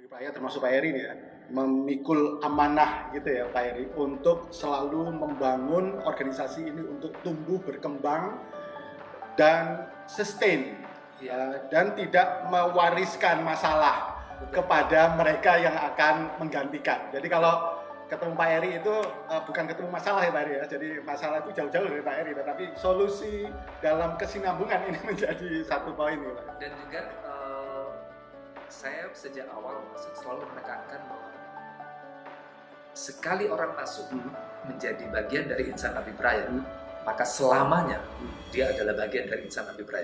Abipraya termasuk Pak Eri nih ya, memikul amanah gitu ya Pak Eri untuk selalu membangun organisasi ini untuk tumbuh berkembang dan sustain dan tidak mewariskan masalah kepada mereka yang akan menggantikan. Jadi kalau ketemu Pak Eri itu bukan ketemu masalah ya Pak Eri ya, jadi masalah itu jauh-jauh dari Pak Eri, tetapi solusi dalam kesinambungan ini menjadi satu poin ya Pak. Dan juga saya sejak awal masuk selalu menekankan bahwa sekali orang masuk menjadi bagian dari Insan Abipraya, maka selamanya dia adalah bagian dari Insan Abipraya.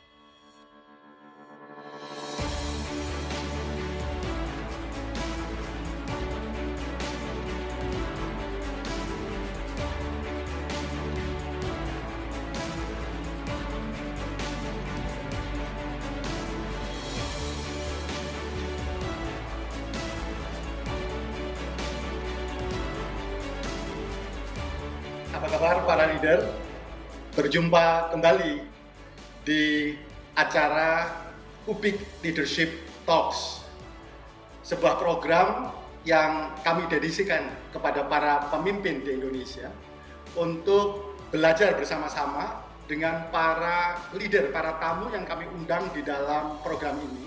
Apa kabar para leader? Berjumpa kembali di acara Ubik Leadership Talks, sebuah program yang kami dedikasikan kepada para pemimpin di Indonesia untuk belajar bersama-sama dengan para leader, para tamu yang kami undang di dalam program ini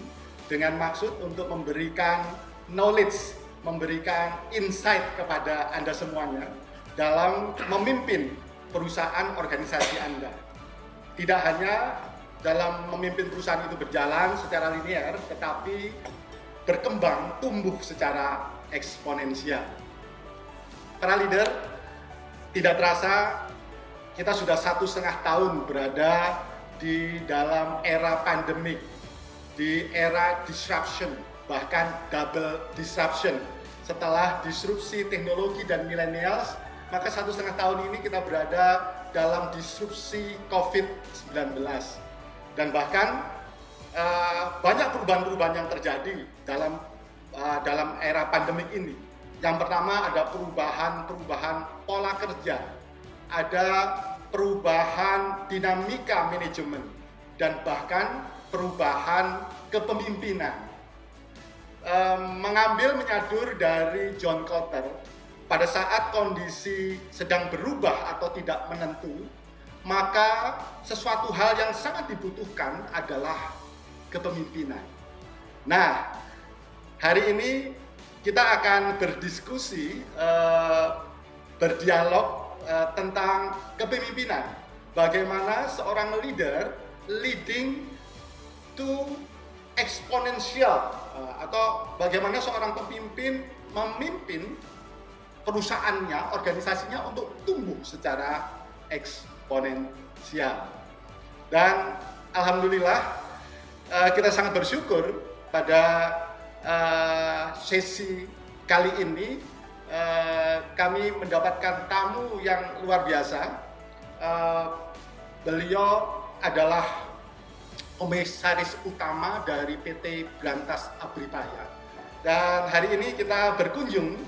dengan maksud untuk memberikan knowledge, memberikan insight kepada Anda semuanya dalam memimpin perusahaan organisasi Anda. Tidak hanya dalam memimpin perusahaan itu berjalan secara linear, tetapi berkembang, tumbuh secara eksponensial. Para leader, tidak terasa kita sudah 1,5 tahun berada di dalam era pandemik, di era disruption, bahkan double disruption. Setelah disrupsi teknologi dan millennials, maka 1,5 tahun ini kita berada dalam disrupsi COVID-19 dan bahkan banyak perubahan-perubahan yang terjadi dalam era pandemik ini. Yang pertama ada perubahan pola kerja, ada perubahan dinamika manajemen dan bahkan perubahan kepemimpinan. Mengambil menyadur dari John Kotter, pada saat kondisi sedang berubah atau tidak menentu, maka sesuatu hal yang sangat dibutuhkan adalah kepemimpinan. Nah, hari ini kita akan berdiskusi, berdialog tentang kepemimpinan. Bagaimana seorang leader leading to exponential, atau bagaimana seorang pemimpin memimpin perusahaannya, organisasinya untuk tumbuh secara eksponensial. Dan alhamdulillah kita sangat bersyukur pada sesi kali ini kami mendapatkan tamu yang luar biasa. Beliau adalah komisaris utama dari PT Brantas Abipraya. Dan hari ini kita berkunjung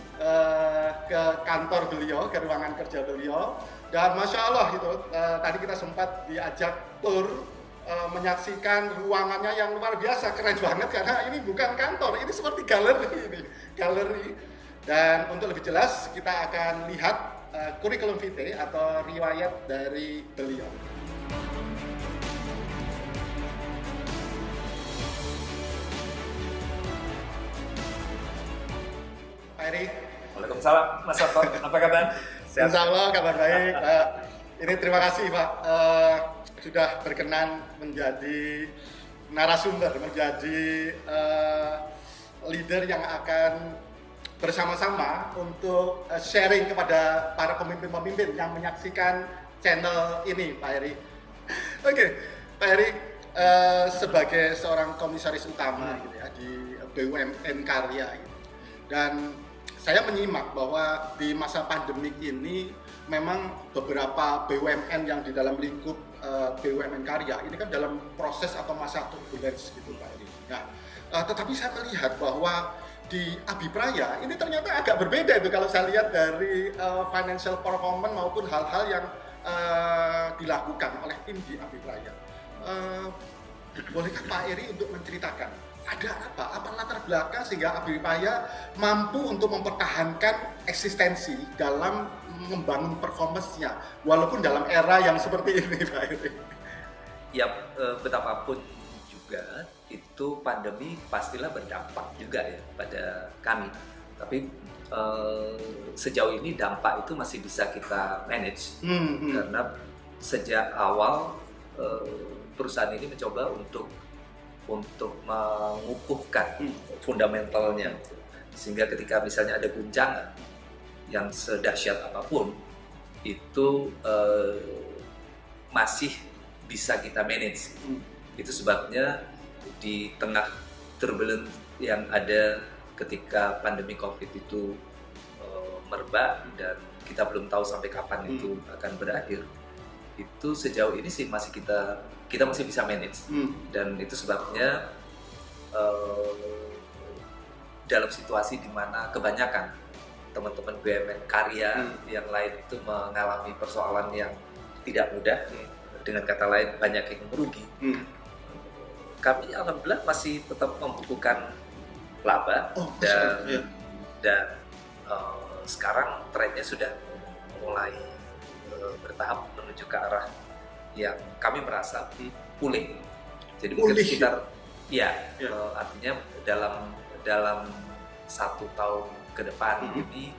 ke kantor beliau, ke ruangan kerja beliau. Dan Masya Allah itu, tadi kita sempat diajak tur menyaksikan ruangannya yang luar biasa, keren banget karena ini bukan kantor, ini seperti galeri. Dan untuk lebih jelas kita akan lihat kurikulum vitae atau riwayat dari beliau. Pak Eri. Waalaikumsalam, Mas Arto. Apa kabar? Sehat. Insya Allah kabar baik. Ini terima kasih Pak sudah berkenan menjadi narasumber, menjadi leader yang akan bersama-sama untuk sharing kepada para pemimpin-pemimpin yang menyaksikan channel ini, Pak Eri. Oke, Pak Eri sebagai seorang komisaris utama gitu ya di BUMN Karya gitu. Dan saya menyimak bahwa di masa pandemik ini memang beberapa BUMN yang di dalam lingkup BUMN Karya ini kan dalam proses atau masa turbulence gitu Pak Eri. Nah, tetapi saya melihat bahwa di Abipraya ini ternyata agak berbeda itu kalau saya lihat dari financial performance maupun hal-hal yang dilakukan oleh tim di Abipraya. Bolehkah Pak Eri untuk menceritakan ada apa? Apa latar belakang sehingga Abivaya mampu untuk mempertahankan eksistensi dalam membangun performance-nya walaupun dalam era yang seperti ini, Pak Heri? Ya, betapapun juga itu pandemi pastilah berdampak juga ya pada kami. Tapi sejauh ini dampak itu masih bisa kita manage karena sejak awal perusahaan ini mencoba untuk mengukuhkan fundamentalnya, sehingga ketika misalnya ada guncangan yang sedahsyat apapun itu masih bisa kita manage. Itu sebabnya di tengah turbulence yang ada ketika pandemi COVID itu merebak dan kita belum tahu sampai kapan itu akan berakhir, itu sejauh ini sih masih kita masih bisa manage. Dan itu sebabnya dalam situasi di mana kebanyakan teman-teman BUMN karya yang lain itu mengalami persoalan yang tidak mudah, dengan kata lain banyak yang merugi, kami alhamdulillah masih tetap membukukan laba. Dan sekarang trennya sudah mulai bertahap menuju ke arah yang kami merasa pulih. Jadi mungkin sekitar artinya dalam 1 tahun ke depan ini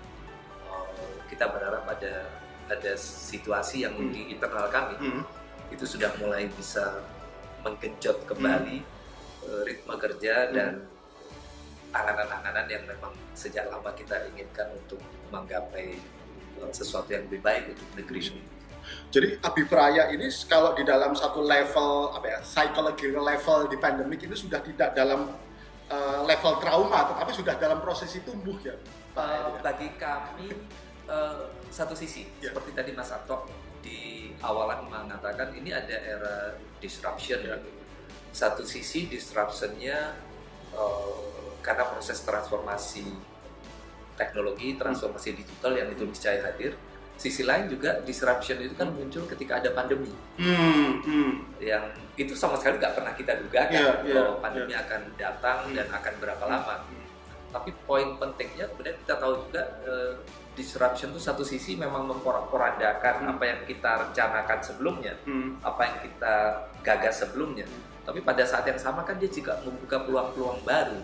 kita berharap ada situasi yang di internal kami itu sudah mulai bisa menggenjot kembali ritme kerja dan angan-angan yang memang sejak lama kita inginkan untuk menggapai sesuatu yang lebih baik untuk negeri ini. Jadi Abivaya ini kalau di dalam satu level psychological level di pandemik ini sudah tidak dalam level trauma, tetapi sudah dalam prosesi tumbuh ya. Bagi kami satu sisi seperti tadi Mas Atok di awalan mengatakan ini ada era disruption. Satu sisi disruptionnya karena proses transformasi teknologi, transformasi digital yang itu niscaya hadir. Sisi lain juga disruption itu kan muncul ketika ada pandemi, yang itu sama sekali nggak pernah kita duga kan bahwa pandemi akan datang dan akan berapa lama. Tapi poin pentingnya kemudian kita tahu juga disruption itu satu sisi memang memporak-porandakan apa yang kita rencanakan sebelumnya, apa yang kita gagas sebelumnya. Tapi pada saat yang sama kan dia juga membuka peluang-peluang baru.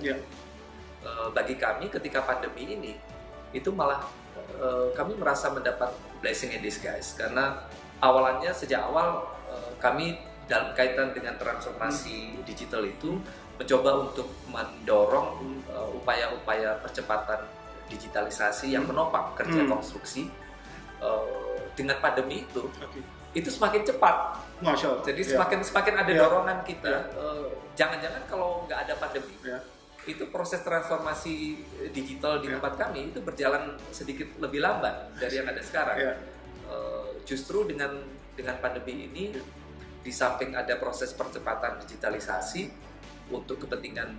Bagi kami ketika pandemi ini itu malah kami merasa mendapat blessing in disguise, karena sejak awal kami dalam kaitan dengan transformasi digital itu mencoba untuk mendorong upaya-upaya percepatan digitalisasi yang menopang kerja konstruksi. Dengan pandemi itu semakin cepat. Masya Allah. Jadi semakin ada dorongan kita. Jangan-jangan kalau nggak ada pandemi, itu proses transformasi digital di tempat kami itu berjalan sedikit lebih lambat dari yang ada sekarang. Justru dengan pandemi ini, di samping ada proses percepatan digitalisasi untuk kepentingan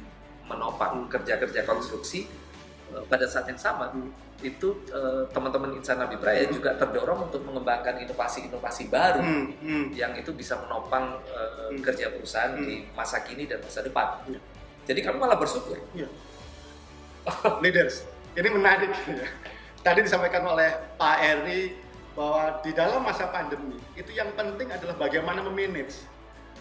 menopang kerja-kerja konstruksi, pada saat yang sama itu teman-teman insan Abivaya juga terdorong untuk mengembangkan inovasi-inovasi baru yang itu bisa menopang kerja perusahaan di masa kini dan masa depan. Jadi kami malah bersyukur. Leaders, ini menarik ya. Tadi disampaikan oleh Pak Heri bahwa di dalam masa pandemi itu yang penting adalah bagaimana memanage.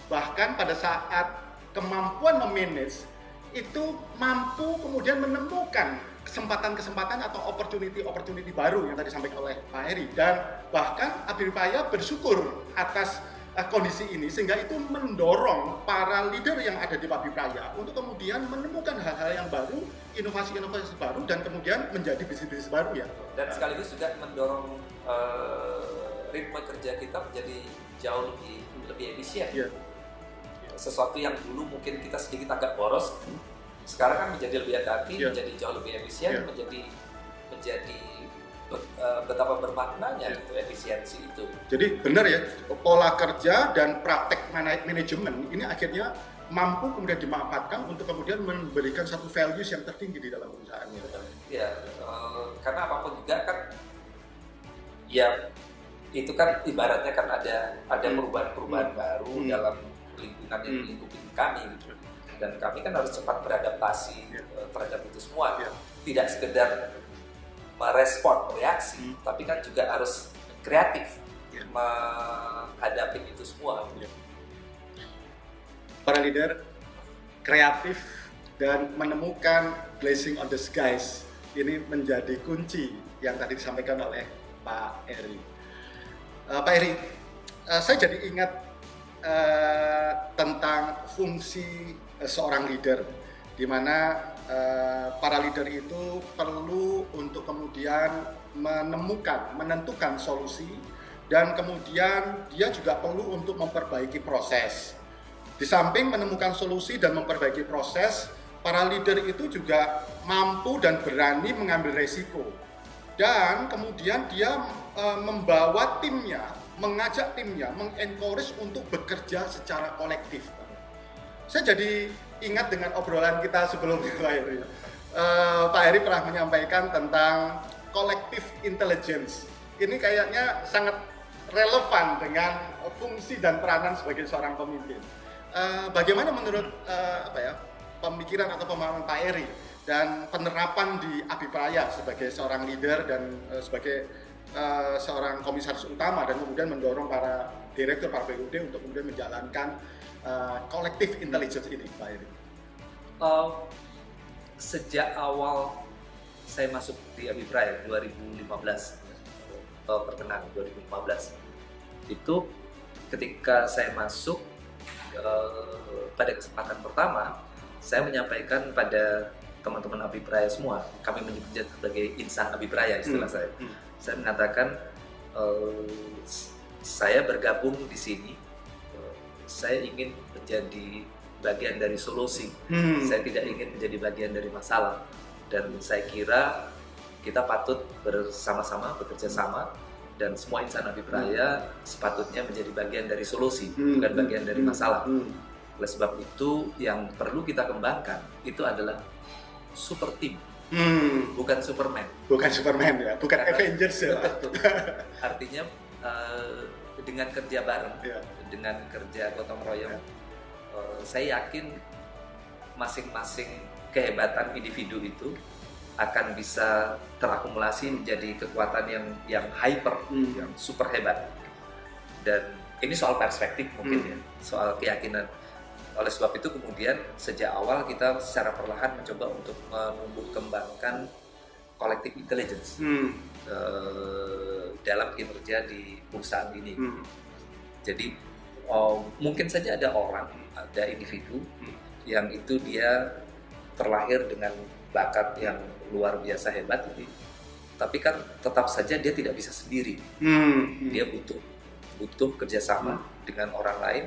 Bahkan pada saat kemampuan memanage itu mampu kemudian menemukan kesempatan-kesempatan atau opportunity baru yang tadi disampaikan oleh Pak Heri, dan bahkan Abivaya bersyukur atas kondisi ini sehingga itu mendorong para leader yang ada di Abivaya untuk kemudian menemukan hal-hal yang baru, inovasi-inovasi baru, dan kemudian menjadi bisnis-bisnis baru ya. Dan sekaligus juga mendorong ritme kerja kita menjadi jauh lebih efisien. Sesuatu yang dulu mungkin kita sedikit agak boros, sekarang kan menjadi lebih hati-hati, menjadi jauh lebih efisien, menjadi betapa bermaknanya itu efisiensi itu. Jadi benar ya, pola kerja dan praktek manajemen ini akhirnya mampu kemudian dimanfaatkan untuk kemudian memberikan satu values yang tertinggi di dalam perusahaannya. Ya, karena apapun juga kan, ya itu kan ibaratnya kan ada perubahan-perubahan baru dalam lingkungan yang melingkupi kami gitu. dan kami kan harus cepat beradaptasi terhadap itu semua. Ya. Tidak sekedar merespon reaksi, tapi kan juga harus kreatif menghadapi itu semua. Para leader kreatif dan menemukan blessing on the skies ini menjadi kunci yang tadi disampaikan oleh Pak Eri. Pak Eri, saya jadi ingat tentang fungsi seorang leader, di mana para leader itu perlu untuk kemudian menentukan solusi, dan kemudian dia juga perlu untuk memperbaiki proses. Di samping menemukan solusi dan memperbaiki proses, para leader itu juga mampu dan berani mengambil resiko. Dan kemudian dia membawa timnya, mengajak timnya, mengencourage untuk bekerja secara kolektif. Saya jadi ingat dengan obrolan kita sebelumnya, Pak Heri. Pak Heri pernah menyampaikan tentang collective intelligence. Ini kayaknya sangat relevan dengan fungsi dan peranan sebagai seorang pemimpin. Bagaimana menurut pemikiran atau pemahaman Pak Eri dan penerapan di Abipraya sebagai seorang leader dan sebagai seorang komisaris utama, dan kemudian mendorong para direktur, para BUD untuk kemudian menjalankan collective intelligence ini, Pak Eri? Sejak awal saya masuk di Abipraya 2015, pertengahan 2015, itu ketika saya masuk, pada kesempatan pertama saya menyampaikan pada teman-teman Abipraya semua, kami menyebutnya sebagai insan Abipraya istilah saya. Saya mengatakan saya bergabung di sini, saya ingin menjadi bagian dari solusi. Saya tidak ingin menjadi bagian dari masalah, dan saya kira kita patut bersama-sama bekerja sama, dan semua insan Abipraya sepatutnya menjadi bagian dari solusi, bukan bagian dari masalah. Oleh sebab itu, yang perlu kita kembangkan itu adalah super team, bukan Superman. Bukan Superman ya, bukan Avengers ya. Betul. Artinya dengan kerja bareng, dengan kerja gotong royong, saya yakin masing-masing kehebatan individu itu akan bisa terakumulasi menjadi kekuatan yang hyper, yang super hebat. Dan ini soal perspektif mungkin ya, soal keyakinan. Oleh sebab itu kemudian sejak awal kita secara perlahan mencoba untuk menumbuh kembangkan collective intelligence dalam kinerja di perusahaan ini. Jadi mungkin saja ada orang, ada individu yang itu dia terlahir dengan bakat yang luar biasa hebat ini, tapi kan tetap saja dia tidak bisa sendiri. Dia butuh kerjasama dengan orang lain,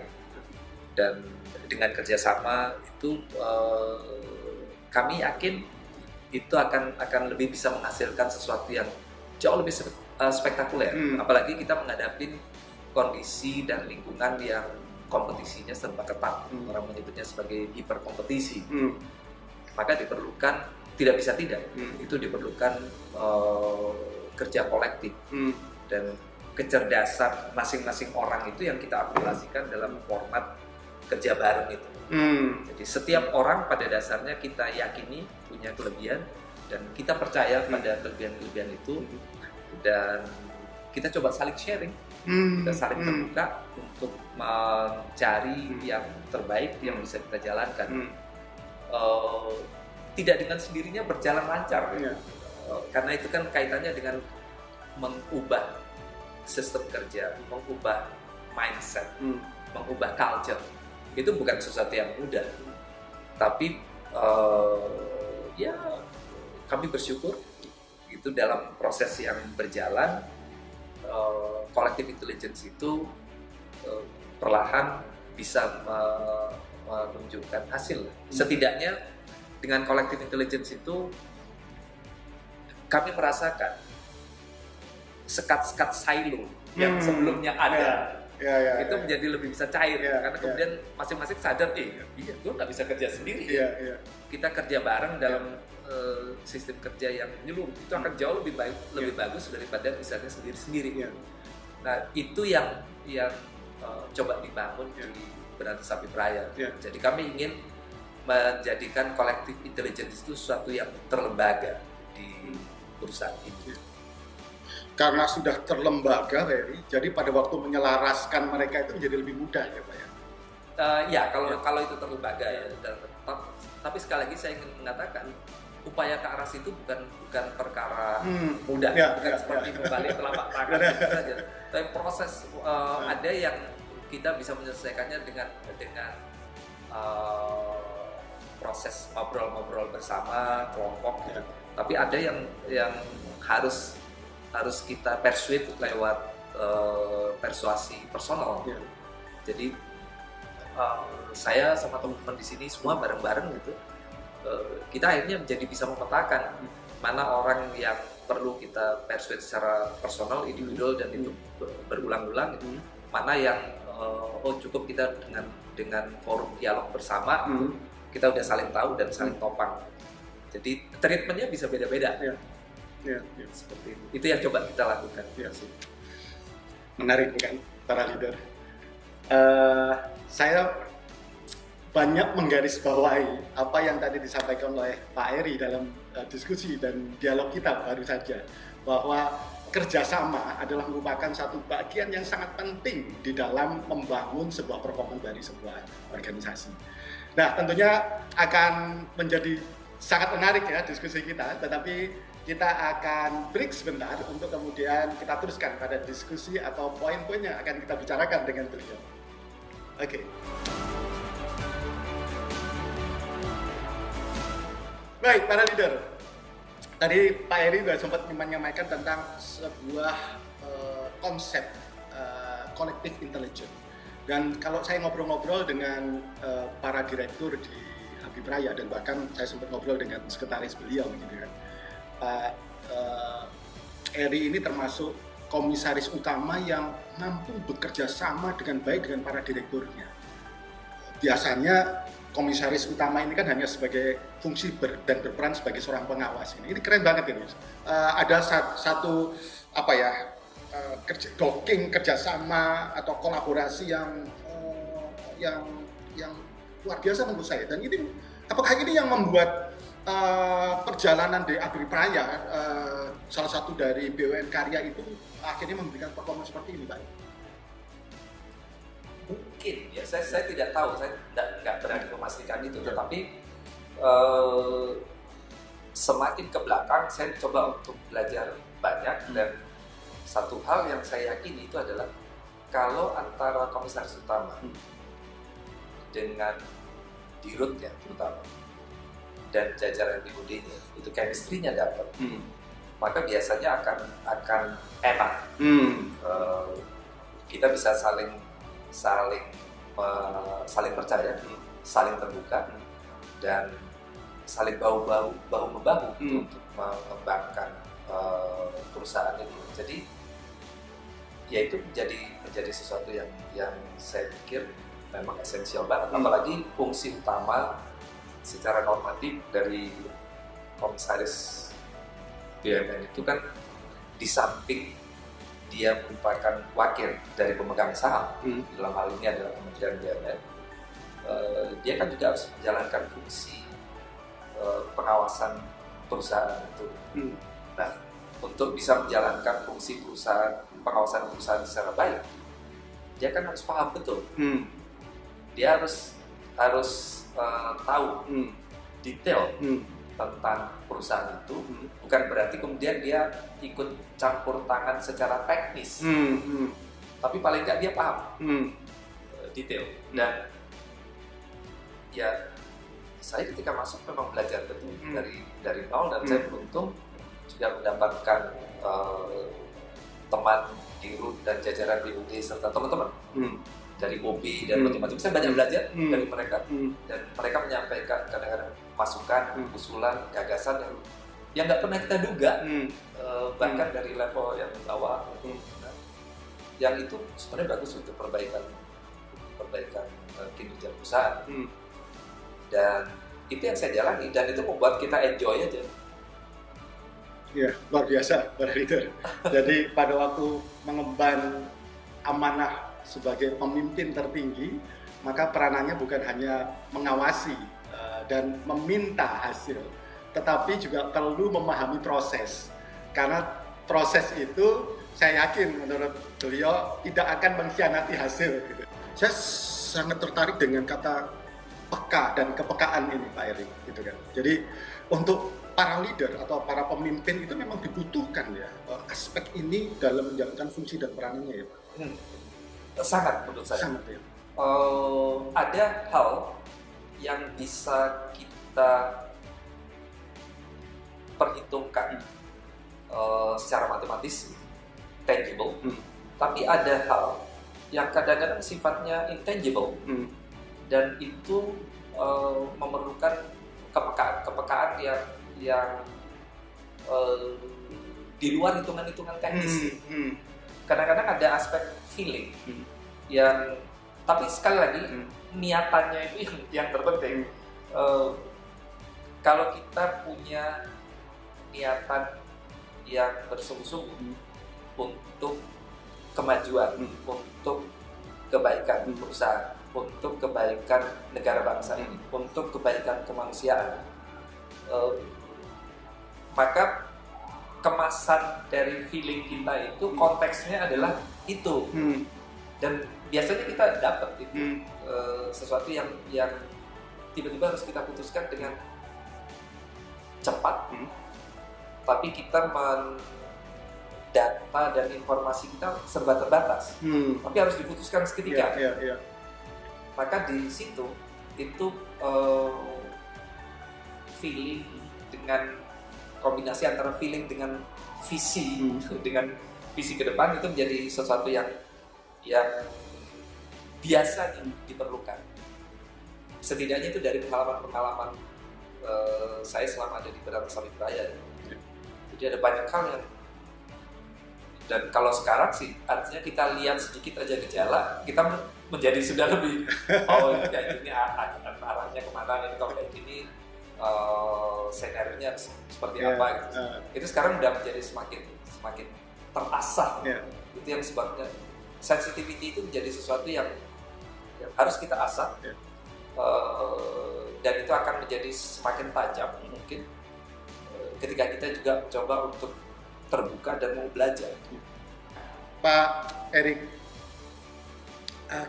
dan dengan kerjasama itu kami yakin itu akan lebih bisa menghasilkan sesuatu yang jauh lebih spektakuler. Apalagi kita menghadapi kondisi dan lingkungan yang kompetisinya serba ketat, orang menyebutnya sebagai hiperkompetisi. Maka diperlukan, tidak bisa tidak, itu diperlukan kerja kolektif dan kecerdasan masing-masing orang itu yang kita aplikasikan dalam format kerja bareng itu. Jadi setiap orang pada dasarnya kita yakini punya kelebihan, dan kita percaya pada kelebihan-kelebihan itu, dan kita coba saling sharing, kita saling terbuka untuk mencari yang terbaik yang bisa kita jalankan. Tidak dengan sendirinya berjalan lancar, karena itu kan kaitannya dengan mengubah sistem kerja, mengubah mindset, mengubah culture. Itu bukan sesuatu yang mudah, tapi ya kami bersyukur itu dalam proses yang berjalan, collective intelligence itu perlahan bisa menunjukkan hasil. Setidaknya dengan collective intelligence itu kami merasakan sekat-sekat silo yang sebelumnya ada itu menjadi lebih bisa cair, karena kemudian masing-masing sadar, iya gue nggak bisa kerja sendiri. Kita kerja bareng dalam sistem kerja yang menyeluruh, itu akan jauh lebih bagus daripada misalnya sendiri-sendiri. Nah itu yang coba dibangun di Berantas Abipraya. Jadi kami ingin menjadikan collective intelligence itu sesuatu yang terlembaga di perusahaan ini. Karena sudah terlembaga, Ferry, jadi pada waktu menyelaraskan mereka itu menjadi lebih mudah ya Pak ya? Ya, kalau itu terlembaga ya. Tapi sekali lagi saya ingin mengatakan upaya ke arah situ bukan perkara mudah, bukan seperti membalik telapak tangan gitu saja. Tapi proses ada yang kita bisa menyelesaikannya dengan proses ngobrol-ngobrol bersama kelompok gitu. Tapi ada yang harus kita persuade lewat persuasi personal. Jadi saya sama teman-teman di sini semua bareng-bareng gitu. Kita akhirnya menjadi bisa memetakan mana orang yang perlu kita persuade secara personal, individual dan itu berulang-ulang gitu. Mana yang cukup kita dengan forum dialog bersama, kita udah saling tahu dan saling topang. Jadi treatmentnya bisa beda-beda. Seperti itu yang coba kita lakukan. Menarik kan para leader. Saya banyak menggarisbawahi apa yang tadi disampaikan oleh Pak Eri dalam diskusi dan dialog kita baru saja, bahwa kerjasama adalah merupakan satu bagian yang sangat penting di dalam membangun sebuah performa dari sebuah organisasi. Nah, tentunya akan menjadi sangat menarik ya diskusi kita, tetapi kita akan break sebentar untuk kemudian kita teruskan pada diskusi atau poin-poin yang akan kita bicarakan dengan beliau. Oke. Baik, para leader. Tadi Pak Eri juga sempat menyampaikan tentang sebuah konsep collective intelligence. Dan kalau saya ngobrol-ngobrol dengan para direktur di Habib Raya dan bahkan saya sempat ngobrol dengan sekretaris beliau gitu kan. Pak Eri ini termasuk komisaris utama yang mampu bekerja sama dengan baik dengan para direkturnya. Biasanya komisaris utama ini kan hanya sebagai fungsi dan berperan sebagai seorang pengawas ini. Ini keren banget ini. Ada satu apa ya kerjasama atau kolaborasi yang luar biasa menurut saya. Dan ini apakah ini yang membuat perjalanan di Habib Raya salah satu dari BUMN Karya itu akhirnya memberikan performa seperti ini, Pak? Mungkin ya, saya tidak tahu, saya nggak berani memastikan itu, tetapi semakin ke belakang saya coba untuk belajar banyak dan satu hal yang saya yakini itu adalah kalau antara komisaris utama dengan dirutnya terutama dan jajaran BUD-nya itu chemistry-nya dapat, maka biasanya akan enak. Kita bisa saling percaya, saling terbuka, dan saling bahu membahu untuk mengembangkan perusahaan ini. Jadi ya itu menjadi sesuatu yang saya pikir memang esensial banget. Apalagi fungsi utama secara normatif dari komisaris BUMN itu kan di samping dia merupakan wakil dari pemegang saham, dalam hal ini adalah Kementerian BUMN, dia kan juga harus menjalankan fungsi pengawasan perusahaan itu. Nah, untuk bisa menjalankan fungsi pengawasan perusahaan secara baik, dia kan harus paham betul. Dia harus tahu detail tentang perusahaan itu, bukan berarti kemudian dia ikut campur tangan secara teknis, tapi paling nggak dia paham detail. Dan ya saya ketika masuk memang belajar betul dari nol, dan saya beruntung juga mendapatkan teman dirut dan jajaran BUD serta teman-teman dari OB dan macam-macam. Saya banyak belajar dari mereka, dan mereka menyampaikan kadang-kadang masukan, usulan, gagasan yang nggak pernah kita duga, bahkan dari level yang bawah. Yang itu sebenarnya bagus untuk perbaikan kinerja perusahaan. Dan itu yang saya jalani, dan itu membuat kita enjoy aja. Ya, luar biasa, para leader. Jadi pada waktu mengemban amanah sebagai pemimpin tertinggi, maka peranannya bukan hanya mengawasi dan meminta hasil, tetapi juga perlu memahami proses. Karena proses itu saya yakin menurut beliau tidak akan mengkhianati hasil. Gitu. Saya sangat tertarik dengan kata peka dan kepekaan ini Pak Erik, gitu kan. Jadi untuk para leader atau para pemimpin itu memang dibutuhkan ya aspek ini dalam menjalankan fungsi dan perannya ya Pak. Sangat menurut saya. Sangat ya. Ada hal yang bisa kita perhitungkan secara matematis, tangible, tapi ada hal yang kadang-kadang sifatnya intangible dan itu memerlukan kepekaan yang di luar hitungan-hitungan teknis. Kadang-kadang ada aspek feeling yang, tapi sekali lagi niatannya itu yang terpenting. Kalau kita punya niatan yang bersungguh-sungguh untuk kemajuan, untuk kebaikan perusahaan, untuk kebaikan negara bangsa ini, untuk kebaikan kemanusiaan, maka kemasan dari feeling kita itu konteksnya adalah itu. Dan biasanya kita dapat itu sesuatu yang tiba-tiba harus kita putuskan dengan cepat, tapi kita data dan informasi kita serba terbatas, tapi harus diputuskan seketika. Maka di situ itu feeling dengan kombinasi antara feeling dengan visi, dengan visi ke depan itu menjadi sesuatu yang biasa diperlukan. Setidaknya itu dari pengalaman-pengalaman saya selama ada di Badan Sawit Raya. Jadi ada banyak hal yang, dan kalau sekarang sih artinya kita lihat sedikit aja gejala, kita menjadi sudah lebih ini kayak gini arahnya kemana, ini kalau kayak gini senarionya seperti apa gitu. Itu sekarang udah menjadi semakin terasah. Itu yang sebabnya sensitivity itu menjadi sesuatu yang harus kita asah, dan itu akan menjadi semakin tajam mungkin ketika kita juga mencoba untuk terbuka dan mau belajar. Pak Erik,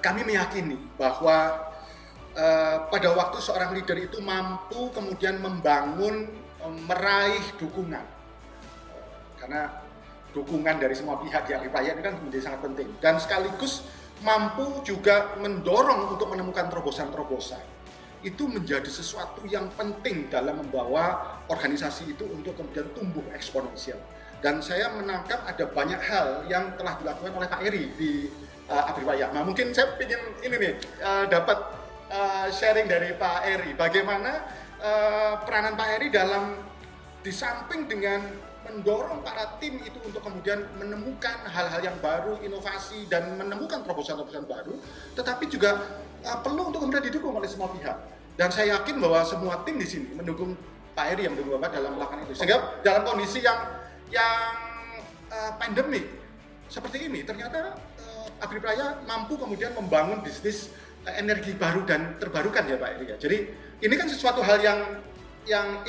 kami meyakini bahwa pada waktu seorang leader itu mampu kemudian membangun, meraih dukungan, karena dukungan dari semua pihak yang dipercaya ini kan menjadi sangat penting, dan sekaligus mampu juga mendorong untuk menemukan terobosan-terobosan. Itu menjadi sesuatu yang penting dalam membawa organisasi itu untuk kemudian tumbuh eksponensial. Dan saya menangkap ada banyak hal yang telah dilakukan oleh Pak Eri di Abriraya. Nah, mungkin saya ingin ini nih dapat sharing dari Pak Eri, bagaimana peranan Pak Eri dalam di samping dengan mendorong para tim itu untuk kemudian menemukan hal-hal yang baru, inovasi, dan menemukan terobosan-terobosan baru, tetapi juga perlu untuk kemudian didukung oleh semua pihak. Dan saya yakin bahwa semua tim di sini mendukung Pak Eri, yang mendukung Bapak dalam melakukan itu. Sehingga dalam kondisi yang pandemik seperti ini, ternyata Abriraya mampu kemudian membangun bisnis energi baru dan terbarukan ya Pak Eri. Jadi ini kan sesuatu hal yang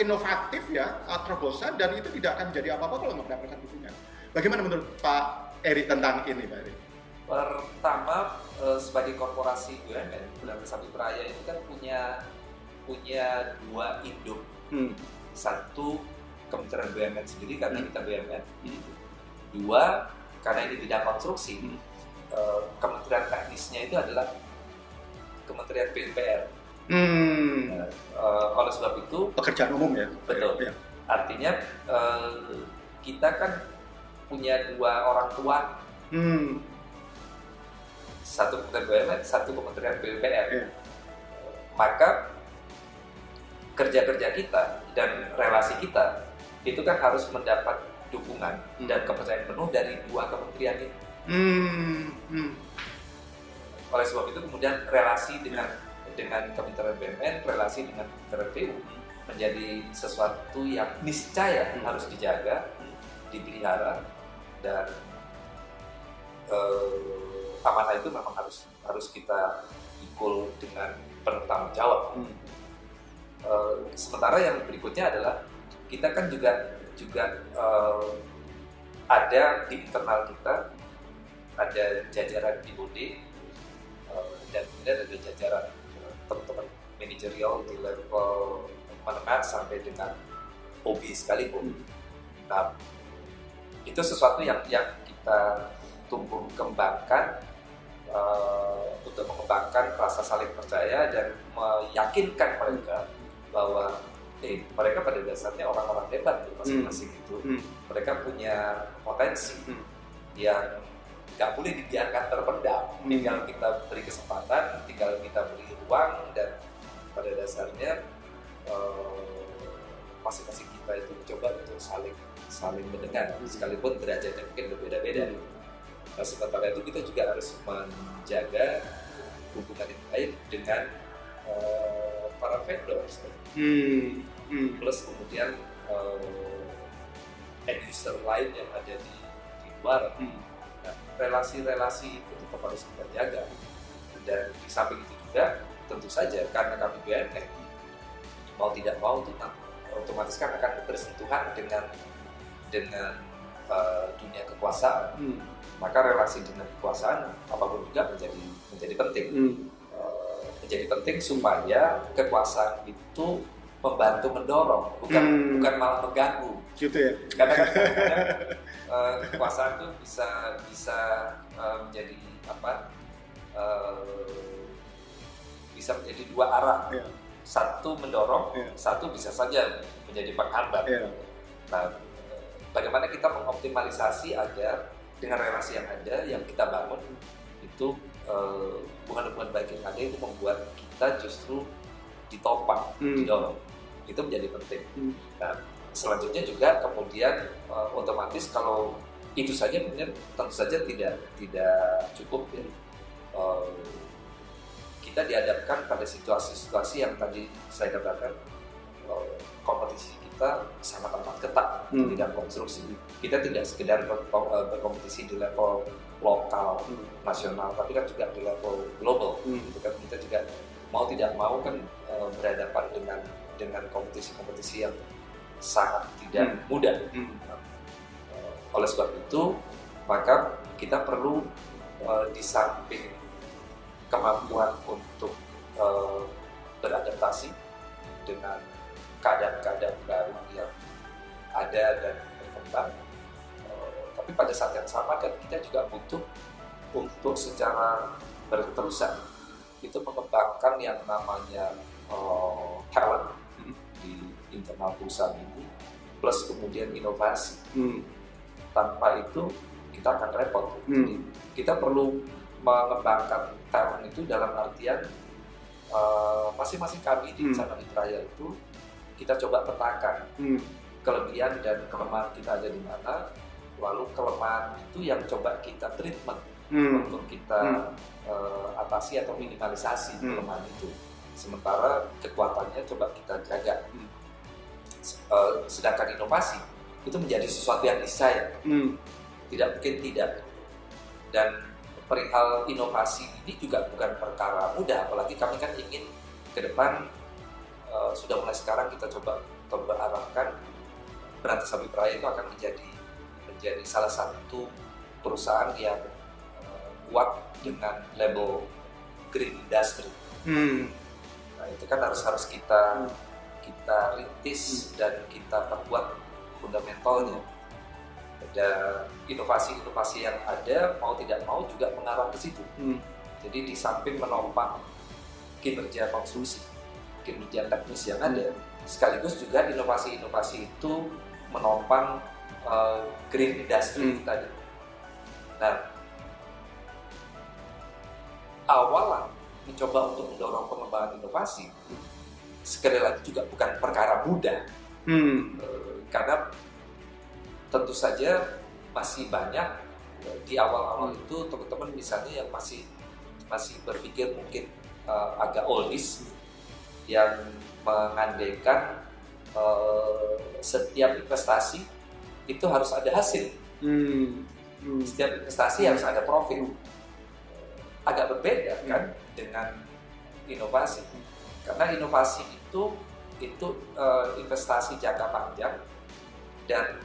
inovatif ya, terobosan, dan itu tidak akan menjadi apa-apa kalau nggak mendapatkan dukungan. Bagaimana menurut Pak Eri tentang ini, Pak Eri? Pertama, sebagai korporasi BUMN, Badan Sawit Raya itu kan punya dua induk. Satu, Kementerian BUMN sendiri karena kita BUMN. Dua, karena ini bidang konstruksi, kementerian teknisnya itu adalah Kementerian PUPR. Oleh sebab itu pekerjaan umum ya. Betul. Ya. Artinya kita kan punya dua orang tua, satu Kementerian BUMN, satu Kementerian PUPR. Maka kerja-kerja kita dan relasi kita itu kan harus mendapat dukungan dan kepercayaan penuh dari dua kementerian ini. Oleh sebab itu kemudian relasi dengan Kementerian BUMN, relasi dengan Kementerian PU menjadi sesuatu yang niscaya harus dijaga, dipelihara, dan amanah itu memang harus kita ikul dengan penuh tanggung jawab. Sementara yang berikutnya adalah kita kan juga ada di internal kita, ada jajaran di BOD, dan kemudian ada jajaran teman-teman manajerial di level menengah sampai dengan OB sekalipun. Nah, itu sesuatu yang kita tumbuh kembangkan untuk mengembangkan rasa saling percaya dan meyakinkan mereka bahwa mereka pada dasarnya orang-orang hebat masing-masing itu. Mereka punya potensi yang nggak boleh dibiarkan terpendam. Tinggal kita beri kesempatan, tinggal kita beri ruang, dan pada dasarnya masing-masing kita itu mencoba untuk saling mendengar, sekalipun derajatnya mungkin berbeda-beda. Nah, sementara itu kita juga harus menjaga hubungan yang baik dengan para vendors, plus kemudian end user lain yang ada di luar. Nah, relasi-relasi itu tetap harus kita jaga, dan di samping itu juga tentu saja karena kami BUMN mau tidak mau itu otomatis kan akan bersentuhan dengan dunia kekuasaan. Maka relasi dengan kekuasaan apapun juga menjadi penting. Menjadi penting supaya kekuasaan itu membantu mendorong, bukan malah mengganggu. Gitu ya. Karena kekuasaan itu bisa menjadi bisa menjadi dua arah. Satu mendorong, satu bisa saja menjadi penghambat. Nah, bagaimana kita mengoptimalisasi agar dengan relasi yang ada, yang kita bangun itu hubungan-hubungan baik yang ada itu membuat kita justru ditopang, didorong. Itu menjadi penting. Nah, selanjutnya juga kemudian otomatis kalau itu saja benar, tentu saja tidak cukup ya. Kita dihadapkan pada situasi-situasi yang tadi saya katakan, kompetisi kita sangat amat ketat di bidang konstruksi. Kita tidak sekedar berkompetisi di level lokal, nasional, tapi kan juga di level global. Gitu kan, kita juga mau tidak mau kan berhadapan dengan kompetisi-kompetisi yang sangat tidak mudah. Oleh sebab itu, maka kita perlu di samping kemampuan untuk beradaptasi dengan keadaan-keadaan baru yang ada dan berkembang, tapi pada saat yang sama kan kita juga butuh untuk secara berterusan itu mengembangkan yang namanya talent di internal perusahaan ini, plus kemudian inovasi. Tanpa itu kita akan repot. Jadi kita perlu mengembangkan talent itu dalam artian masing-masing kami di sana di Trial itu kita coba petakan kelebihan dan kelemahan kita ada di mana, lalu kelemahan itu yang coba kita treatment untuk kita atasi atau minimalisasi kelemahan itu, sementara kekuatannya coba kita jaga. Sedangkan inovasi itu menjadi sesuatu yang niscaya, tidak mungkin tidak. Dan perihal inovasi ini juga bukan perkara mudah, apalagi kami kan ingin ke depan sudah mulai sekarang kita coba arahkan Berantas Abipraya itu akan menjadi salah satu perusahaan yang kuat dengan label green industry. Nah, itu kan harus kita rintis dan kita perkuat fundamentalnya. Ada inovasi-inovasi yang ada, mau tidak mau juga mengarah ke situ. Jadi di samping menopang kinerja konstruksi, kinerja teknis yang ada, sekaligus juga inovasi-inovasi itu menopang green industry tadi. Nah, awalan mencoba untuk mendorong pengembangan inovasi sekali lagi juga bukan perkara mudah, karena tentu saja masih banyak di awal-awal itu teman-teman misalnya yang masih berpikir mungkin agak oldies, yang mengandaikan setiap investasi itu harus ada hasil, setiap investasi harus ada profit. Agak berbeda kan dengan inovasi, karena inovasi itu itu investasi jangka panjang dan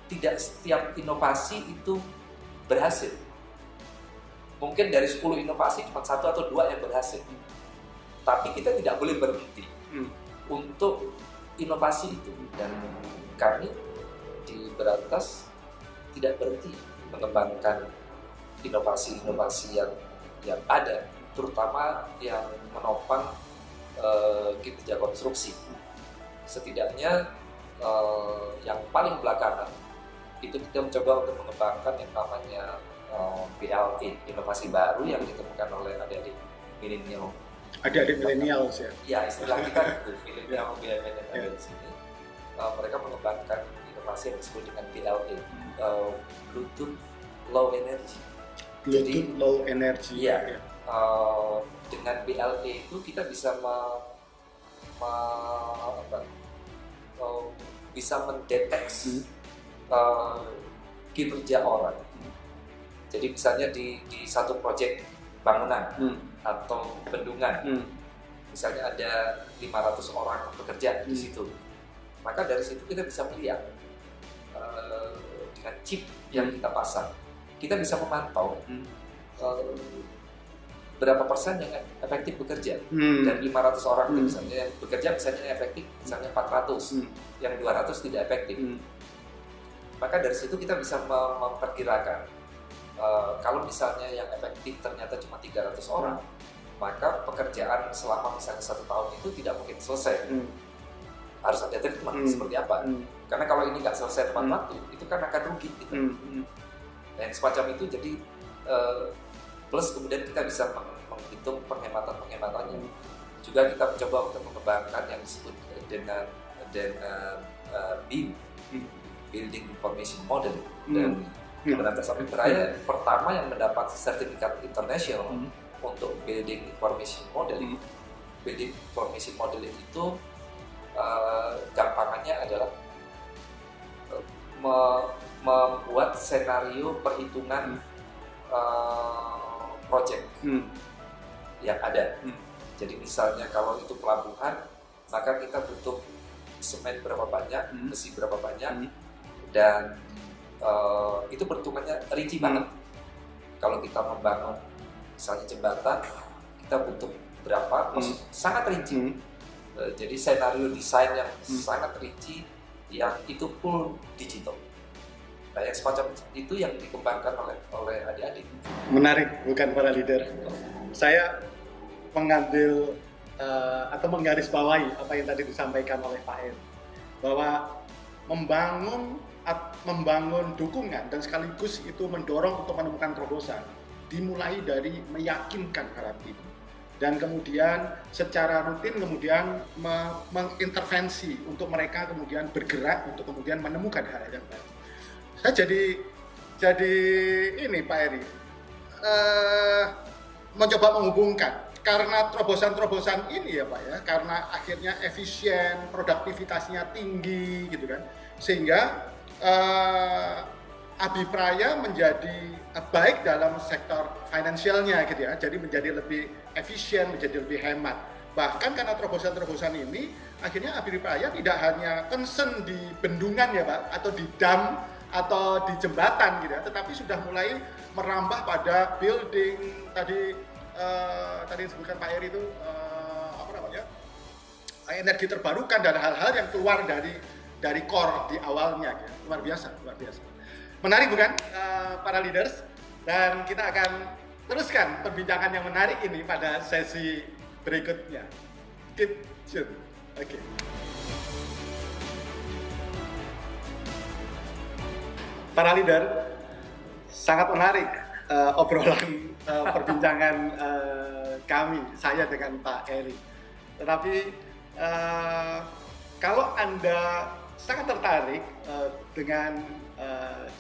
tidak setiap inovasi itu berhasil. Mungkin dari 10 inovasi cuma 1 atau 2 yang berhasil. Tapi kita tidak boleh berhenti untuk inovasi itu. Dan kami di Berantas tidak berhenti mengembangkan inovasi-inovasi yang ada, terutama yang menopang kinerja konstruksi. Setidaknya yang paling belakangan itu kita mencoba untuk mengembangkan yang namanya BLA, inovasi baru yang ditemukan oleh adik-adik milenial. Adik-adik milenial ya. Ya, istilah kita itu milenial yang ada di sini. Mereka mengembangkan inovasi yang disebut dengan BLA, Bluetooth Low Energy. Bluetooth Low Energy. Ya. Dengan BLA itu kita bisa bisa mendeteksi kinerja orang. Jadi misalnya di satu proyek bangunan atau bendungan, misalnya ada 500 orang bekerja di situ, maka dari situ kita bisa melihat dengan chip yang kita pasang, kita bisa memantau berapa persen yang efektif bekerja. Dan 500 orang itu misalnya yang bekerja misalnya efektif misalnya 400, yang 200 tidak efektif. Maka dari situ kita bisa memperkirakan kalau misalnya yang efektif ternyata cuma 300 orang, maka pekerjaan selama misalnya 1 tahun itu tidak mungkin selesai. Harus ada treatment seperti apa? Karena kalau ini nggak selesai tepat waktu, itu kan akan rugi gitu. Yang semacam itu, jadi plus kemudian kita bisa menghitung penghematan-penghematannya. Juga kita mencoba untuk mengembangkan yang disebut dengan BIM, Building Information Model. Dan Berantas Api Beraya pertama yang mendapat sertifikat internasional untuk Building Information Modeling. Building Information Modeling itu gampangannya adalah membuat senario perhitungan project yang ada. Jadi misalnya kalau itu pelabuhan, maka kita butuh semen berapa banyak, besi berapa banyak, dan itu perhitungannya rinci banget. Kalau kita membangun misalnya jembatan, kita butuh berapa, sangat rinci. Jadi senario desain yang sangat rinci, yang itu full digital. Nah, yang semacam itu yang dikembangkan oleh adik-adik. Menarik, bukan para leader. Saya mengambil atau menggarisbawahi apa yang tadi disampaikan oleh Pak Eri, bahwa membangun dukungan dan sekaligus itu mendorong untuk menemukan terobosan dimulai dari meyakinkan para tim, dan kemudian secara rutin kemudian mengintervensi untuk mereka kemudian bergerak untuk kemudian menemukan hal yang baru. Saya jadi ini Pak Eri mencoba menghubungkan karena terobosan-terobosan ini ya Pak ya, karena akhirnya efisien, produktivitasnya tinggi gitu kan, sehingga Abipraya menjadi baik dalam sektor finansialnya gitu ya, jadi menjadi lebih efisien, menjadi lebih hemat. Bahkan karena terobosan-terobosan ini akhirnya Abipraya tidak hanya concern di bendungan ya Pak, atau di dam atau di jembatan gitu ya, tetapi sudah mulai merambah pada building tadi disebutkan Pak Eri itu energi terbarukan dan hal-hal yang keluar dari core di awalnya gitu. Luar biasa. Menarik bukan para leaders? Dan kita akan teruskan perbincangan yang menarik ini pada sesi berikutnya. Keep tune. Oke. Para leader, sangat menarik obrolan perbincangan kami, saya dengan Pak Eri. Tetapi kalau Anda sangat tertarik dengan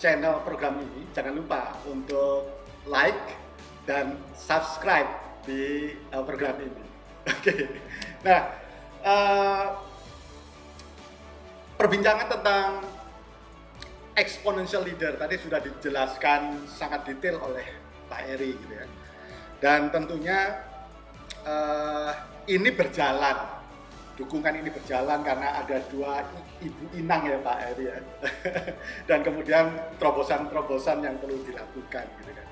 channel program ini, jangan lupa untuk like dan subscribe di program ini. Oke. Nah, perbincangan tentang exponential leader tadi sudah dijelaskan sangat detail oleh Pak Eri gitu ya. Dan tentunya ini berjalan dukungan ini berjalan karena ada dua ibu inang ya Pak Heri ya. Dan kemudian terobosan-terobosan yang perlu dilakukan gitu kan.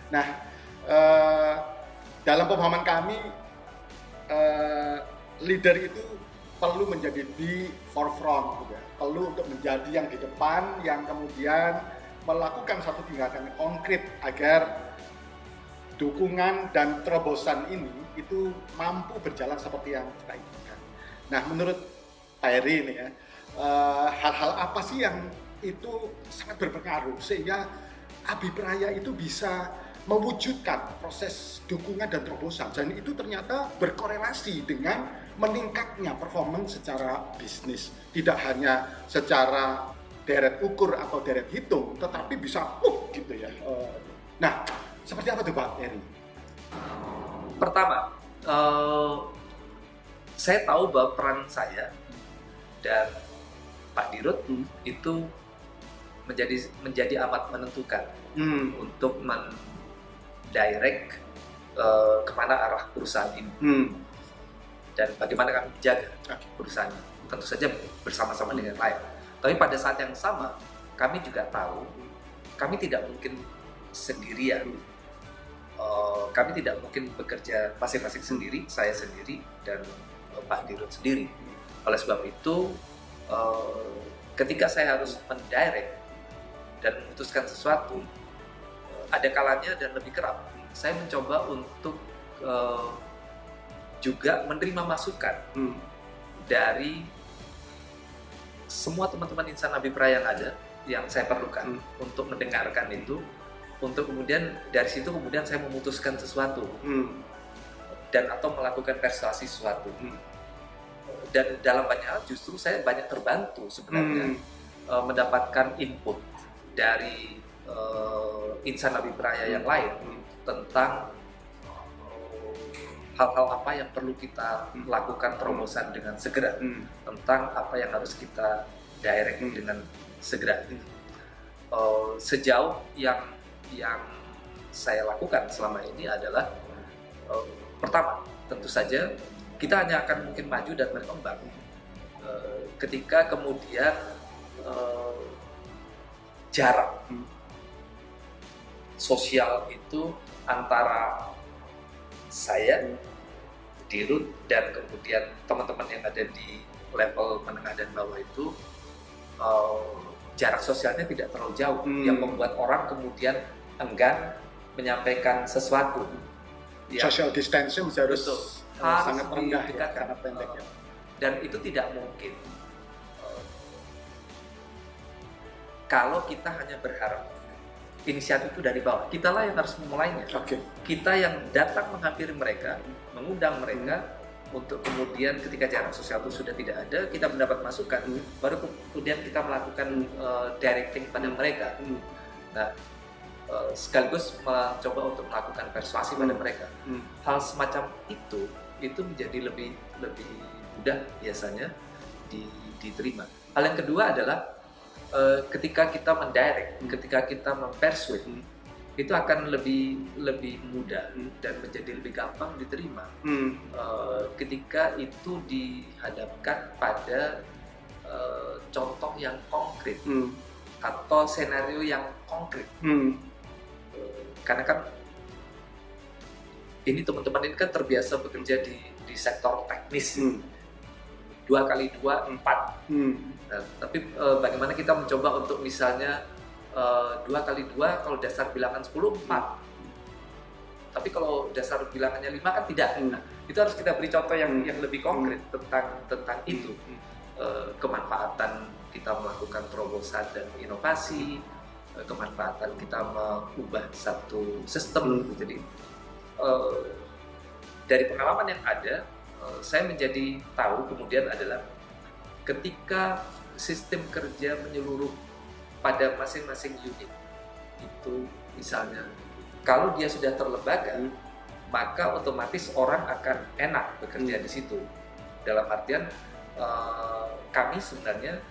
Nah, dalam pemahaman kami leader itu perlu menjadi di forefront gitu ya. Perlu untuk menjadi yang di depan yang kemudian melakukan satu tindakan konkret agar dukungan dan terobosan ini itu mampu berjalan seperti yang kita inginkan. Nah, menurut Pak Heri ini ya, hal-hal apa sih yang itu sangat berpengaruh sehingga Abipraya itu bisa mewujudkan proses dukungan dan terobosan, dan itu ternyata berkorelasi dengan meningkatnya performance secara bisnis, tidak hanya secara deret ukur atau deret hitung, tetapi bisa gitu ya. Nah, seperti apa tuh Pak Heri? Pertama, saya tahu bahwa peran saya dan Pak Dirut itu menjadi amat menentukan untuk mendirect kemana arah perusahaan ini dan bagaimana kami menjaga perusahaan ini. Tentu saja bersama-sama dengan lain. Tapi pada saat yang sama, kami juga tahu kami tidak mungkin sendirian. Kami tidak mungkin bekerja masing-masing sendiri, saya sendiri dan Pak Dirut sendiri. Oleh sebab itu, ketika saya harus mendirect dan memutuskan sesuatu, ada kalanya dan lebih kerap, saya mencoba untuk juga menerima masukan dari semua teman-teman insan Abipraya yang ada, yang saya perlukan untuk mendengarkan itu, untuk kemudian dari situ kemudian saya memutuskan sesuatu dan atau melakukan persuasi sesuatu. Dan dalam banyak hal justru saya banyak terbantu sebenarnya mendapatkan input dari insan Abipraya yang lain tentang hal-hal apa yang perlu kita lakukan terobosan dengan segera, tentang apa yang harus kita direct dengan segera. Sejauh yang saya lakukan selama ini adalah pertama, tentu saja kita hanya akan mungkin maju dan berkembang ketika kemudian jarak sosial itu antara saya, Dirut, dan kemudian teman-teman yang ada di level menengah dan bawah itu jarak sosialnya tidak terlalu jauh, yang membuat orang kemudian enggan menyampaikan sesuatu. Social distancing harus sangat harus rendah ya, didekatkan. sangat pendek ya. Dan itu tidak mungkin kalau kita hanya berharap inisiatif itu dari bawah. Kitalah yang harus memulainya. Kita yang datang menghampiri mereka, mengundang mereka untuk kemudian ketika jarak sosial itu sudah tidak ada, kita mendapat masukan, baru kemudian kita melakukan directing pada mereka. Nah, sekaligus mencoba untuk melakukan persuasi pada mereka. Hal semacam itu menjadi lebih mudah biasanya diterima. Hal yang kedua adalah ketika kita mendirect, ketika kita mempersuade, itu akan lebih mudah dan menjadi lebih gampang diterima ketika itu dihadapkan pada contoh yang konkret atau senario yang konkret. Karena kan ini teman-teman ini kan terbiasa bekerja di sektor teknis, 2 kali 2 4. Nah, tapi bagaimana kita mencoba untuk misalnya 2 kali 2 kalau dasar bilangan 10 4. Tapi kalau dasar bilangannya 5 kan tidak. Nah, itu harus kita beri contoh yang lebih konkret tentang itu. Kemanfaatan kita melakukan terobosan dan inovasi, kemanfaatan kita mengubah satu sistem. Jadi dari pengalaman yang ada, saya menjadi tahu kemudian adalah ketika sistem kerja menyeluruh pada masing-masing unit itu, misalnya kalau dia sudah terlembaga, maka otomatis orang akan enak bekerja di situ. Dalam artian kami sebenarnya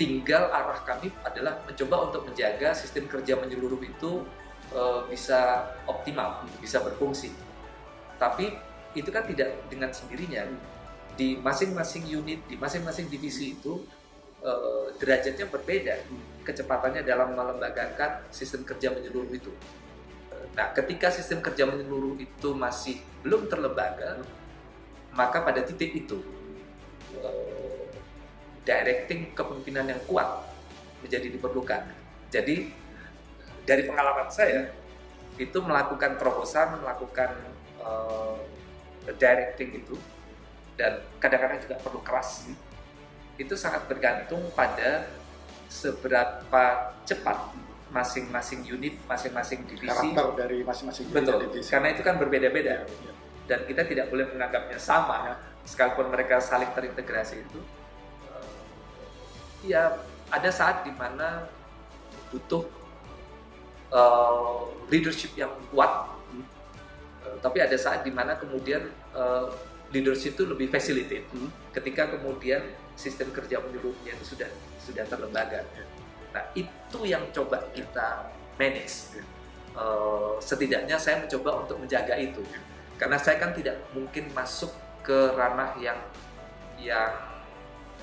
tinggal arah kami adalah mencoba untuk menjaga sistem kerja menyeluruh itu bisa optimal, bisa berfungsi. Tapi itu kan tidak dengan sendirinya. Di masing-masing unit, di masing-masing divisi itu derajatnya berbeda kecepatannya dalam melembagakan sistem kerja menyeluruh itu. Nah, ketika sistem kerja menyeluruh itu masih belum terlembaga, maka pada titik itu directing kepemimpinan yang kuat menjadi diperlukan. Jadi dari pengalaman saya itu melakukan terobosan, melakukan directing itu, dan kadang-kadang juga perlu keras. Itu sangat bergantung pada seberapa cepat masing-masing unit, masing-masing divisi, karakter dari masing-masing betul, divisi. karena itu kan berbeda-beda dan kita tidak boleh menganggapnya sama sekalipun mereka saling terintegrasi itu. Ya ada saat dimana butuh leadership yang kuat, tapi ada saat dimana kemudian leadership itu lebih facilitate ketika kemudian sistem kerja menyeluruhnya itu sudah terlembaga. Nah, itu yang coba kita manage. Setidaknya saya mencoba untuk menjaga itu, karena saya kan tidak mungkin masuk ke ranah yang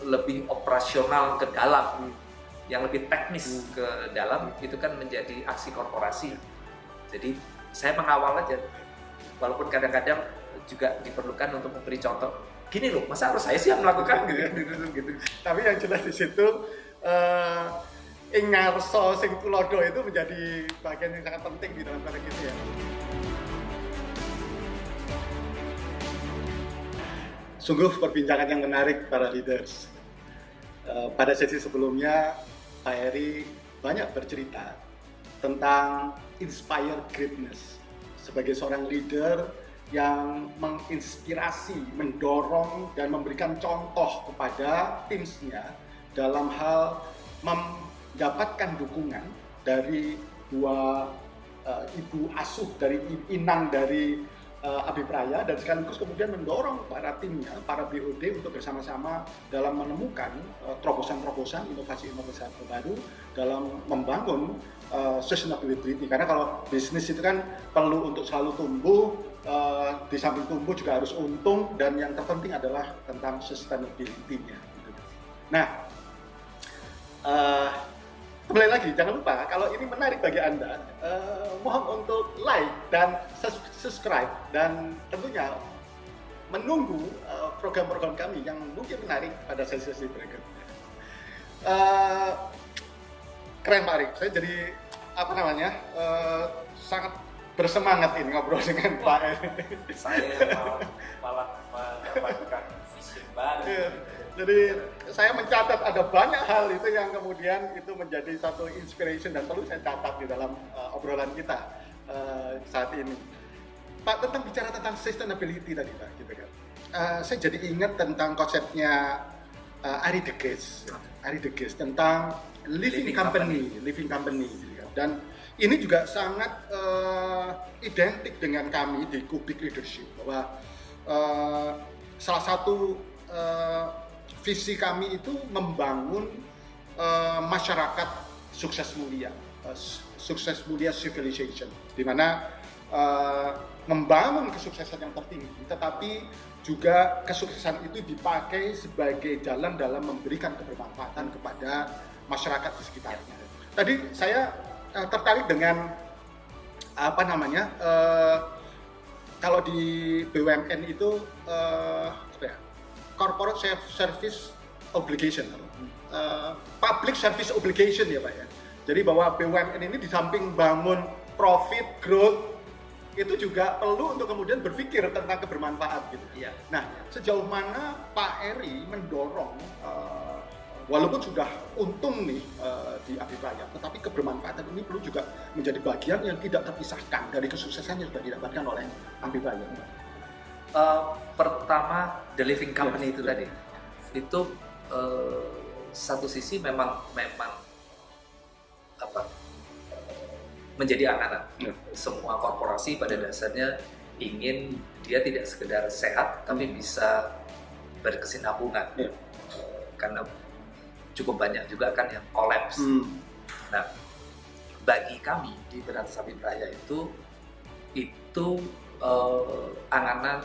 lebih operasional ke dalam, yang lebih teknis ke dalam. Itu kan menjadi aksi korporasi. Jadi saya mengawal aja, walaupun kadang-kadang juga diperlukan untuk memberi contoh. Gini loh, masa harus saya sih yang melakukan gitu. Tapi yang jelas di situ ingarso sing tulodo itu menjadi bagian yang sangat penting di dalam konteks itu ya. Sungguh perbincangan yang menarik para leaders. Pada sesi sebelumnya Pak Heri banyak bercerita tentang inspire greatness sebagai seorang leader yang menginspirasi, mendorong dan memberikan contoh kepada timsnya dalam hal mendapatkan dukungan dari dua ibu asuh, dari inang dari Abipraya, dan sekaligus kemudian mendorong para timnya, para BOD untuk bersama-sama dalam menemukan terobosan-terobosan, inovasi-inovasi baru dalam membangun sustainability. Karena kalau bisnis itu kan perlu untuk selalu tumbuh, di samping tumbuh juga harus untung, dan yang terpenting adalah tentang sustainability-nya. Nah, kembali lagi, jangan lupa kalau ini menarik bagi Anda, mohon untuk like dan subscribe, dan tentunya menunggu program-program kami yang mungkin menarik pada sesi-sesi berikutnya. Keren Pak Arik, saya jadi sangat bersemangat ini ngobrol dengan Pak Arik. Saya malah mendapatkan vision baru. Jadi saya mencatat ada banyak hal itu yang kemudian itu menjadi satu inspiration dan perlu saya catat di dalam obrolan kita saat ini. Pak, bicara tentang sustainability tadi Pak, gitu kan. Saya jadi ingat tentang konsepnya Arie de Geus tentang living company. Gitu kan. Dan ini juga sangat identik dengan kami di Kubik Leadership, bahwa salah satu visi kami itu membangun masyarakat sukses mulia civilization, di mana membangun kesuksesan yang tertinggi, tetapi juga kesuksesan itu dipakai sebagai jalan dalam memberikan kebermanfaatan kepada masyarakat di sekitarnya. Tadi saya tertarik dengan kalau di BUMN itu corporate service obligation, public service obligation ya Pak ya. Jadi bahwa BUMN ini di samping bangun profit growth, itu juga perlu untuk kemudian berpikir tentang kebermanfaat gitu. Iya. Nah, sejauh mana Pak Eri mendorong, walaupun sudah untung nih di Abipraya, tetapi kebermanfaatan ini perlu juga menjadi bagian yang tidak terpisahkan dari kesuksesan yang sudah didapatkan oleh Abipraya. Pertama, the living company itu tadi, itu satu sisi memang menjadi amanat. Semua korporasi pada dasarnya ingin dia tidak sekedar sehat, tapi bisa berkesinambungan. Karena cukup banyak juga kan yang kolaps. Nah, bagi kami di Berantas Abipraya itu anganan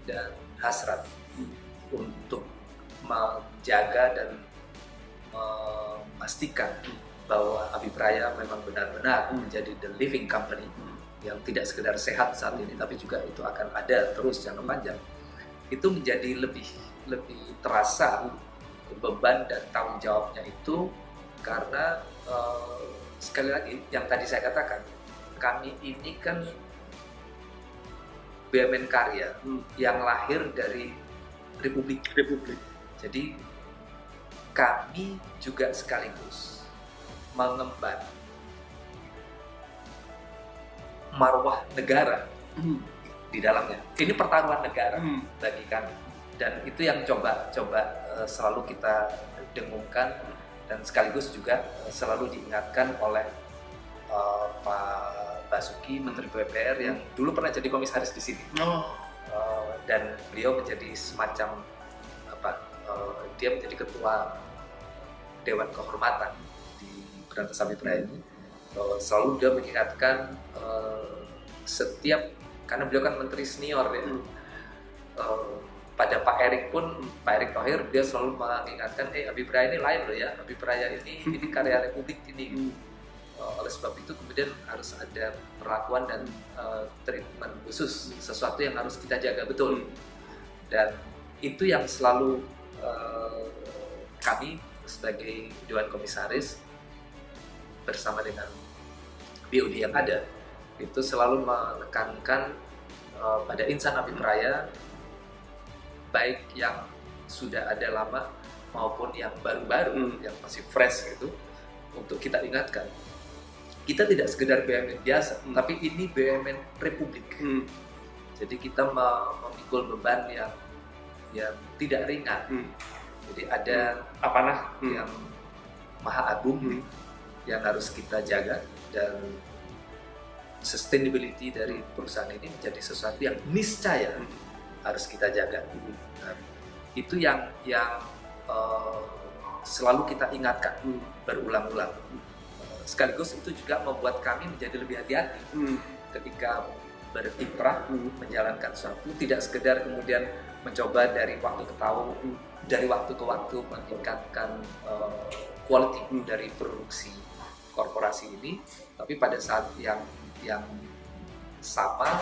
dan hasrat untuk menjaga dan memastikan bahwa Abipraya memang benar-benar menjadi the living company yang tidak sekedar sehat saat ini, tapi juga itu akan ada terus jangka panjang. Itu menjadi lebih terasa beban dan tanggung jawabnya itu karena sekali lagi yang tadi saya katakan, kami ini kan BUMN karya yang lahir dari Republik. Jadi kami juga sekaligus mengemban marwah negara di dalamnya. Ini pertaruhan negara bagi kami, dan itu yang coba selalu kita dengungkan dan sekaligus juga selalu diingatkan oleh Pak Basuki, Menteri PUPR yang dulu pernah jadi komisaris di sini. Dan beliau menjadi semacam dia menjadi ketua Dewan Kehormatan di Berantas Abipraya ini. Selalu dia mengingatkan setiap, karena beliau kan menteri senior ya, pada Pak Erick pun, Pak Erick Thohir, dia selalu mengingatkan, Abipraya ini lain loh ya, Abipraya ini karya Republik ini. Oleh sebab itu kemudian harus ada perlakuan dan treatment khusus, sesuatu yang harus kita jaga betul. Dan itu yang selalu kami sebagai Dewan Komisaris bersama dengan BUD yang ada itu selalu menekankan pada insan Abipraya, baik yang sudah ada lama maupun yang baru-baru yang masih fresh gitu, untuk kita ingatkan kita tidak sekedar BUMN biasa, tapi ini BUMN Republik. Jadi kita memikul beban yang tidak ringan. Jadi ada amanah yang maha agung yang harus kita jaga, dan sustainability dari perusahaan ini menjadi sesuatu yang niscaya harus kita jaga. Nah, itu yang selalu kita ingatkan berulang-ulang. Sekaligus itu juga membuat kami menjadi lebih hati-hati ketika berkiprah menjalankan sesuatu, tidak sekedar kemudian mencoba dari waktu ke waktu meningkatkan quality dari produksi korporasi ini, tapi pada saat yang sama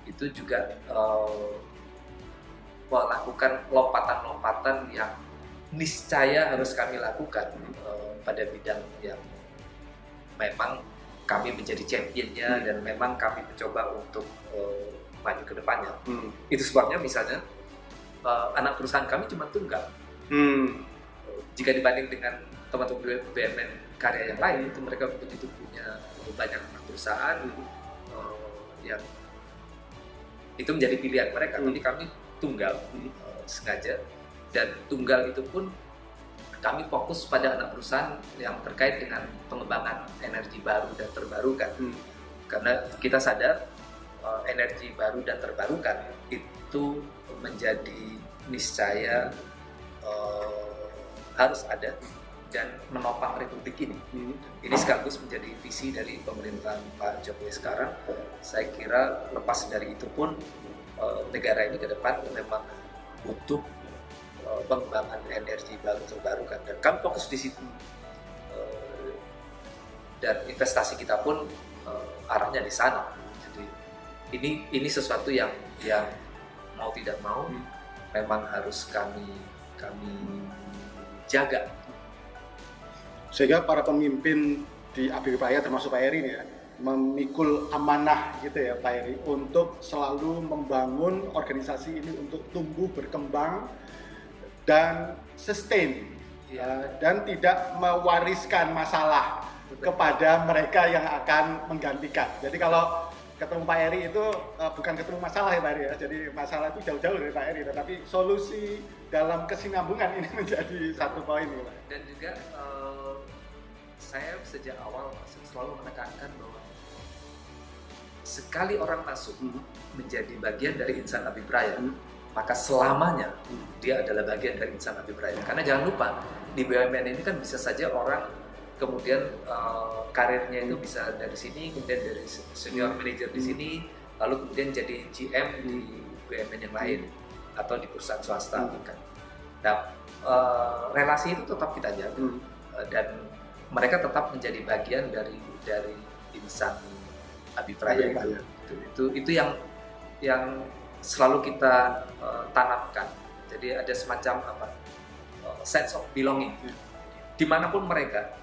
itu juga melakukan lompatan-lompatan yang niscaya harus kami lakukan pada bidang yang memang kami menjadi championnya dan memang kami mencoba untuk maju ke depannya. Itu sebabnya misalnya anak perusahaan kami cuma tunggal. Jika dibanding dengan teman-teman BUMN karya yang lain, itu mereka begitu punya banyak anak perusahaan yang itu menjadi pilihan mereka. Tapi kami tunggal sengaja, dan tunggal itu pun kami fokus pada anak perusahaan yang terkait dengan pengembangan energi baru dan terbarukan. Karena kita sadar energi baru dan terbarukan itu menjadi niscaya harus ada dan menopang Republik ini. Ini sekaligus menjadi visi dari pemerintahan Pak Jokowi sekarang. Saya kira lepas dari itu pun negara ini ke depan memang butuh pengembangan energi baru terbarukan, dan kami fokus di situ. Dan investasi kita pun arahnya di sana. Jadi ini sesuatu yang mau tidak mau memang harus kami jaga. Sehingga para pemimpin di Abipraya termasuk Pak Eri ya, memikul amanah gitu ya Pak Eri, untuk selalu membangun organisasi ini untuk tumbuh berkembang dan sustain dan tidak mewariskan masalah kepada mereka yang akan menggantikan. Jadi kalau ketemu Pak Eri itu bukan ketemu masalah ya Pak Eri ya, jadi masalah itu jauh-jauh dari Pak Eri, tetapi solusi dalam kesinambungan ini menjadi satu poin ya Pak. Dan juga saya sejak awal selalu menekankan bahwa sekali orang masuk menjadi bagian dari insan Abipraya, maka selamanya dia adalah bagian dari insan Abipraya. Karena jangan lupa, di BUMN ini kan bisa saja orang kemudian karirnya itu bisa dari sini, kemudian dari senior manager di sini, lalu kemudian jadi GM di BUMN yang lain atau di perusahaan swasta kan. Nah, relasi itu tetap kita jaga dan mereka tetap menjadi bagian dari insan Abipraya itu yang selalu kita tanamkan. Jadi ada semacam sense of belonging dimanapun mereka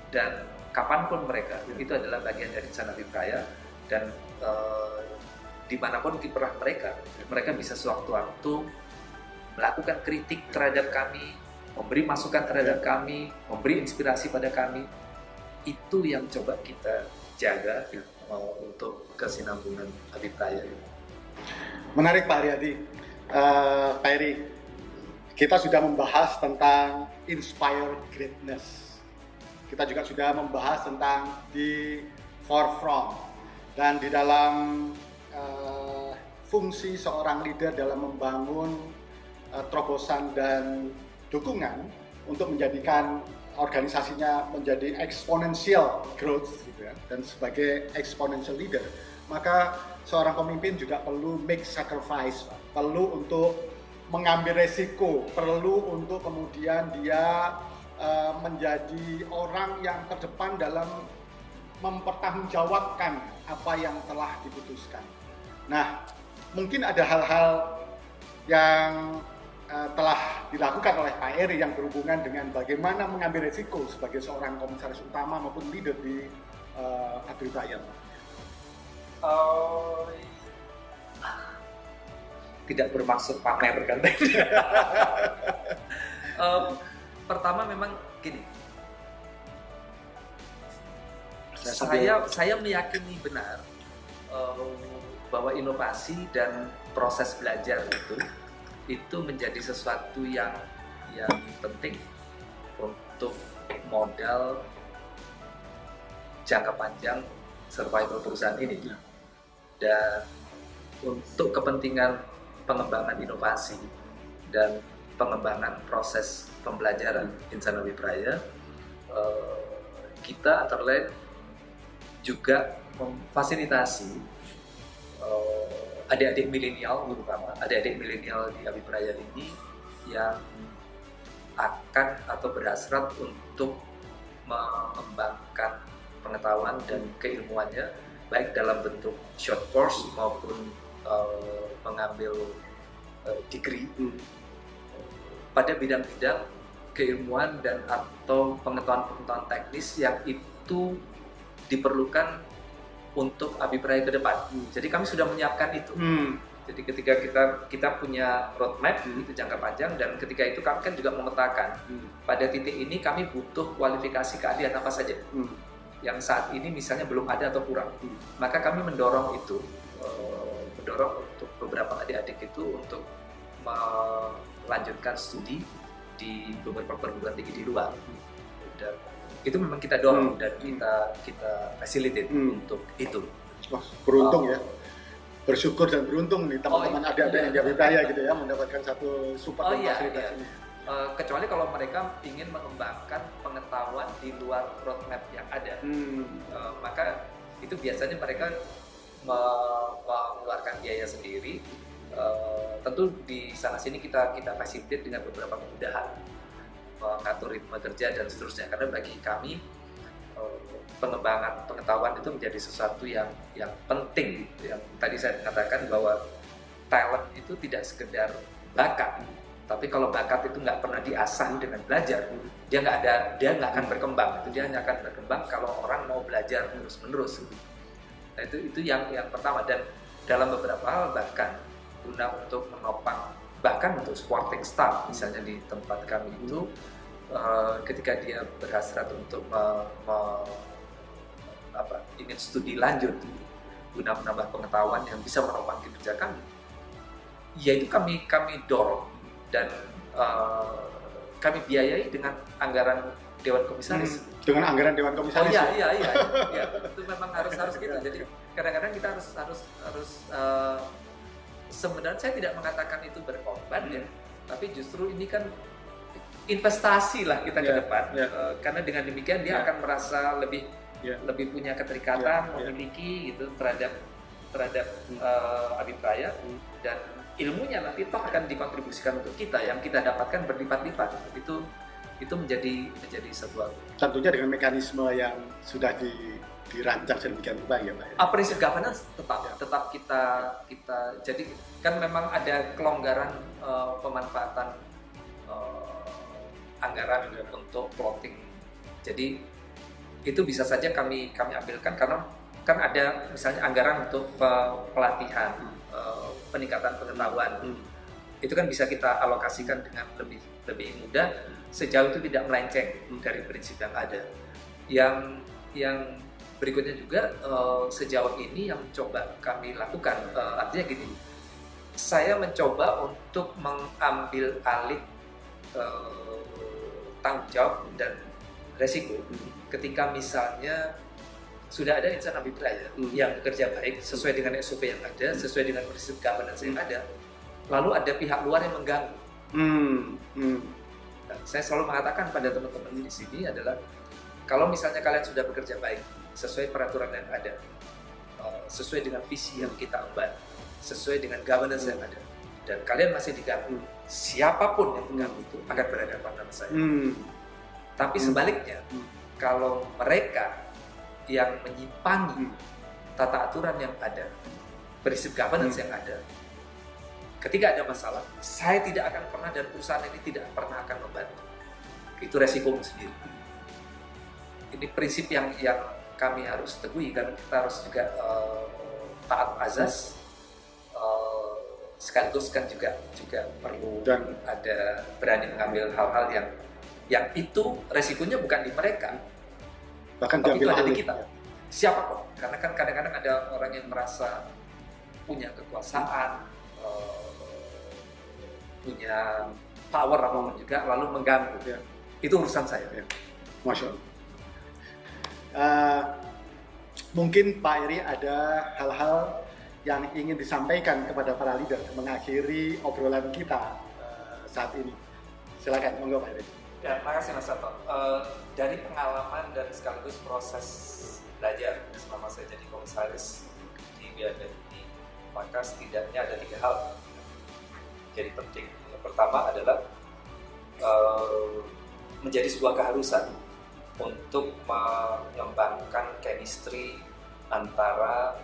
dan kapanpun mereka itu adalah bagian dari insan Abipraya dan dimanapun kiprah mereka bisa sewaktu-waktu melakukan kritik terhadap kami, memberi masukan terhadap kami, memberi inspirasi pada kami. Itu yang coba kita jaga untuk kesinambungan Abipraya. Menarik Pak Haryadi. Pak Heri, kita sudah membahas tentang inspire greatness. Kita juga sudah membahas tentang di forefront dan di dalam fungsi seorang leader dalam membangun terobosan dan dukungan untuk menjadikan organisasinya menjadi exponential growth gitu ya, dan sebagai exponential leader, maka seorang pemimpin juga perlu make sacrifice, perlu untuk mengambil resiko, perlu untuk kemudian dia menjadi orang yang terdepan dalam mempertanggungjawabkan apa yang telah diputuskan. Nah, mungkin ada hal-hal yang telah dilakukan oleh Pak Heri yang berhubungan dengan bagaimana mengambil resiko sebagai seorang komisaris utama maupun leader di Abipraya. Tidak bermaksud pamer kan? Pertama memang gini, saya meyakini benar bahwa inovasi dan proses belajar itu menjadi sesuatu yang penting untuk modal jangka panjang survival perusahaan ini. Dan untuk kepentingan pengembangan inovasi dan pengembangan proses pembelajaran insan Abipraya, kita antara lain juga memfasilitasi adik-adik milenial, terutama adik-adik milenial di Abipraya ini yang akan atau berhasrat untuk mengembangkan pengetahuan dan keilmuannya baik dalam bentuk short course maupun mengambil degree pada bidang-bidang keilmuan dan atau pengetahuan-pengetahuan teknis yang itu diperlukan untuk Abipraya ke depan. Jadi kami sudah menyiapkan itu. Jadi ketika kita punya roadmap itu jangka panjang, dan ketika itu kami kan juga memetakan pada titik ini kami butuh kualifikasi keahlian apa saja yang saat ini misalnya belum ada atau kurang. Maka kami mendorong itu, mendorong untuk beberapa adik-adik itu untuk melanjutkan studi di beberapa perguruan tinggi di luar. Dan itu memang kita dorong dan kita facilitate untuk itu. Wah, beruntung ya. Bersyukur dan beruntung nih teman-teman adik-adik yang di Abipraya gitu ya, mendapatkan satu support dan fasilitas ini. Kecuali kalau mereka ingin mengembangkan pengetahuan di luar roadmap yang ada, maka itu biasanya mereka mengeluarkan biaya sendiri. Tentu di sana sini kita facilitate dengan beberapa kemudahan, mengatur ritme kerja dan seterusnya. Karena bagi kami pengembangan pengetahuan itu menjadi sesuatu yang penting. Yang tadi saya katakan bahwa talent itu tidak sekedar bakat, tapi kalau bakat itu nggak pernah diasah dengan belajar, dia nggak akan berkembang. Dia hanya akan berkembang kalau orang mau belajar terus-menerus. Nah, itu yang pertama. Dan dalam beberapa hal bahkan guna untuk menopang, bahkan untuk supporting staff, misalnya di tempat kami itu ketika dia berhasrat untuk ingin studi lanjut guna menambah pengetahuan yang bisa menopang kinerja kami, yaitu kami dorong dan kami biayai dengan anggaran Dewan Komisaris. Dengan anggaran Dewan Komisaris. Oh iya. Itu memang harus gitu. Jadi kadang-kadang kita harus sebenarnya saya tidak mengatakan itu berkorban ya, tapi justru ini kan investasi lah kita ke depan. Karena dengan demikian dia akan merasa lebih punya keterikatan, memiliki gitu terhadap terhadap Abipraya, dan ilmunya nanti toh akan dikontribusikan untuk kita, yang kita dapatkan berlipat-lipat. Itu menjadi sebuah, tentunya dengan mekanisme yang sudah dirancang sedemikian rupa ya Pak. prinsip governance tetap kita jadi kan memang ada kelonggaran pemanfaatan anggaran untuk plotting. Jadi itu bisa saja kami ambilkan, karena kan ada misalnya anggaran untuk pelatihan, peningkatan pengetahuan. Itu kan bisa kita alokasikan dengan lebih mudah sejauh itu tidak melenceng dari prinsip yang ada. Yang berikutnya juga sejauh ini yang coba kami lakukan, artinya gini, saya mencoba untuk mengambil alih tanggung jawab dan resiko ketika misalnya sudah ada insan Abipraya yang bekerja baik sesuai dengan SOP yang ada, sesuai dengan prinsip governance yang ada, lalu ada pihak luar yang mengganggu. Nah, saya selalu mengatakan pada teman-teman di sini adalah, kalau misalnya kalian sudah bekerja baik sesuai peraturan yang ada, sesuai dengan visi yang kita emban, sesuai dengan governance yang ada, dan kalian masih diganggu, siapapun yang mengganggu itu akan berhadapan dengan saya. Tapi sebaliknya, kalau mereka yang menyimpangi tata aturan yang ada, prinsip governance yang ada, ketika ada masalah, saya tidak akan pernah, dan perusahaan ini tidak pernah akan membantu. Itu resikomu sendiri. Ini prinsip yang kami harus teguhi, karena kita harus juga taat azas, sekaligus kan juga perlu dan ada berani mengambil hal-hal yang itu resikonya bukan di mereka, bahkan tapi itu diambil ada di alih kita, siapapun. Karena kan kadang-kadang ada orang yang merasa punya kekuasaan, punya power apapun juga, lalu mengganggu. Itu urusan saya. Masya Allah. Mungkin Pak Eri ada hal-hal yang ingin disampaikan kepada para leader mengakhiri obrolan kita saat ini. Silakan, monggo Pak Eri. Ya, makasih Mas Sato. Dari pengalaman dan sekaligus proses belajar selama saya jadi komisaris di BUMN ini, maka setidaknya ada 3 hal jadi penting. Yang pertama adalah menjadi sebuah keharusan untuk mengembangkan chemistry antara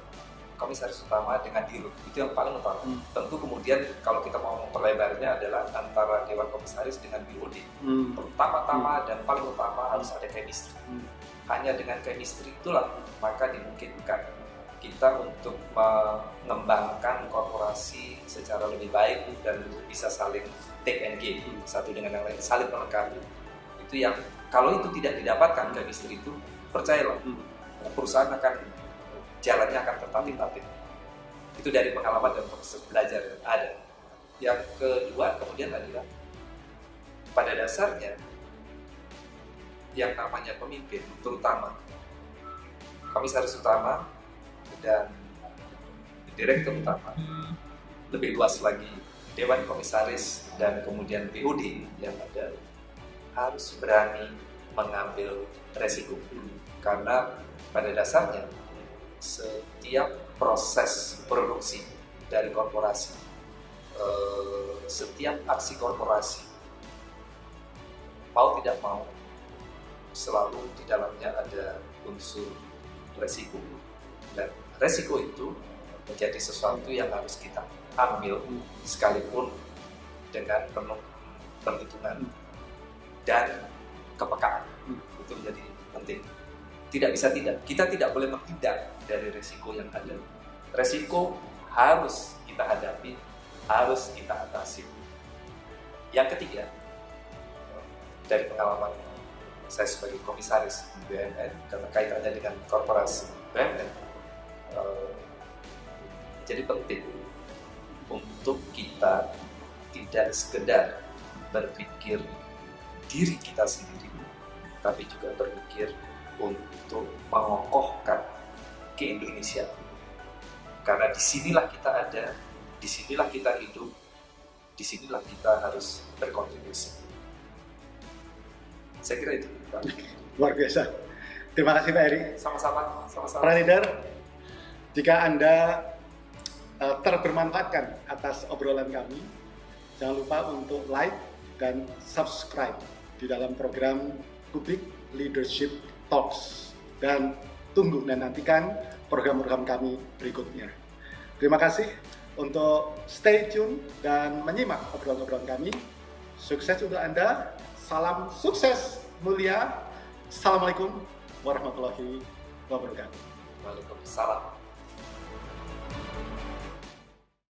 komisaris utama dengan dirut. Itu yang paling utama. Tentu kemudian kalau kita mau memperlebarnya adalah antara Dewan Komisaris dengan BOD. Pertama-tama dan paling utama harus ada chemistry. Hanya dengan chemistry itulah maka dimungkinkan kita untuk mengembangkan korporasi secara lebih baik dan bisa saling take and give satu dengan yang lain, saling melengkapi. Itu yang kalau itu tidak didapatkan chemistry itu, percayalah perusahaan jalannya akan tertatih-tatih. Itu dari pengalaman dan proses belajar yang ada. Yang kedua kemudian adalah pada dasarnya yang namanya pemimpin, terutama komisaris utama dan direktur utama, lebih luas lagi Dewan Komisaris dan kemudian BOD yang ada, harus berani mengambil resiko. Karena pada dasarnya setiap proses produksi dari korporasi, setiap aksi korporasi, mau tidak mau, selalu di dalamnya ada unsur resiko. Dan resiko itu menjadi sesuatu yang harus kita ambil sekalipun dengan penuh perhitungan dan kepekaan. Itu menjadi penting. Tidak bisa tidak, kita tidak boleh menghindar dari resiko yang ada. Resiko harus kita hadapi, harus kita atasi. Yang ketiga, dari pengalaman saya sebagai komisaris BUMN, karena kaitannya dengan korporasi BUMN, jadi penting untuk kita tidak sekedar berpikir diri kita sendiri, tapi juga berpikir untuk mengokohkan ke-Indonesia. Karena disinilah kita ada, disinilah kita hidup, disinilah kita harus berkontribusi. Saya kira itu, Pak. Luar biasa. Terima kasih Pak Eri. Sama-sama. Para leader, jika Anda terbermanfaatkan atas obrolan kami, jangan lupa untuk like dan subscribe di dalam program Kubik Leadership Talks, dan tunggu dan nantikan program-program kami berikutnya. Terima kasih untuk stay tune dan menyimak obrolan-obrolan kami. Sukses untuk Anda, salam sukses mulia. Assalamualaikum warahmatullahi wabarakatuh. Waalaikumsalam.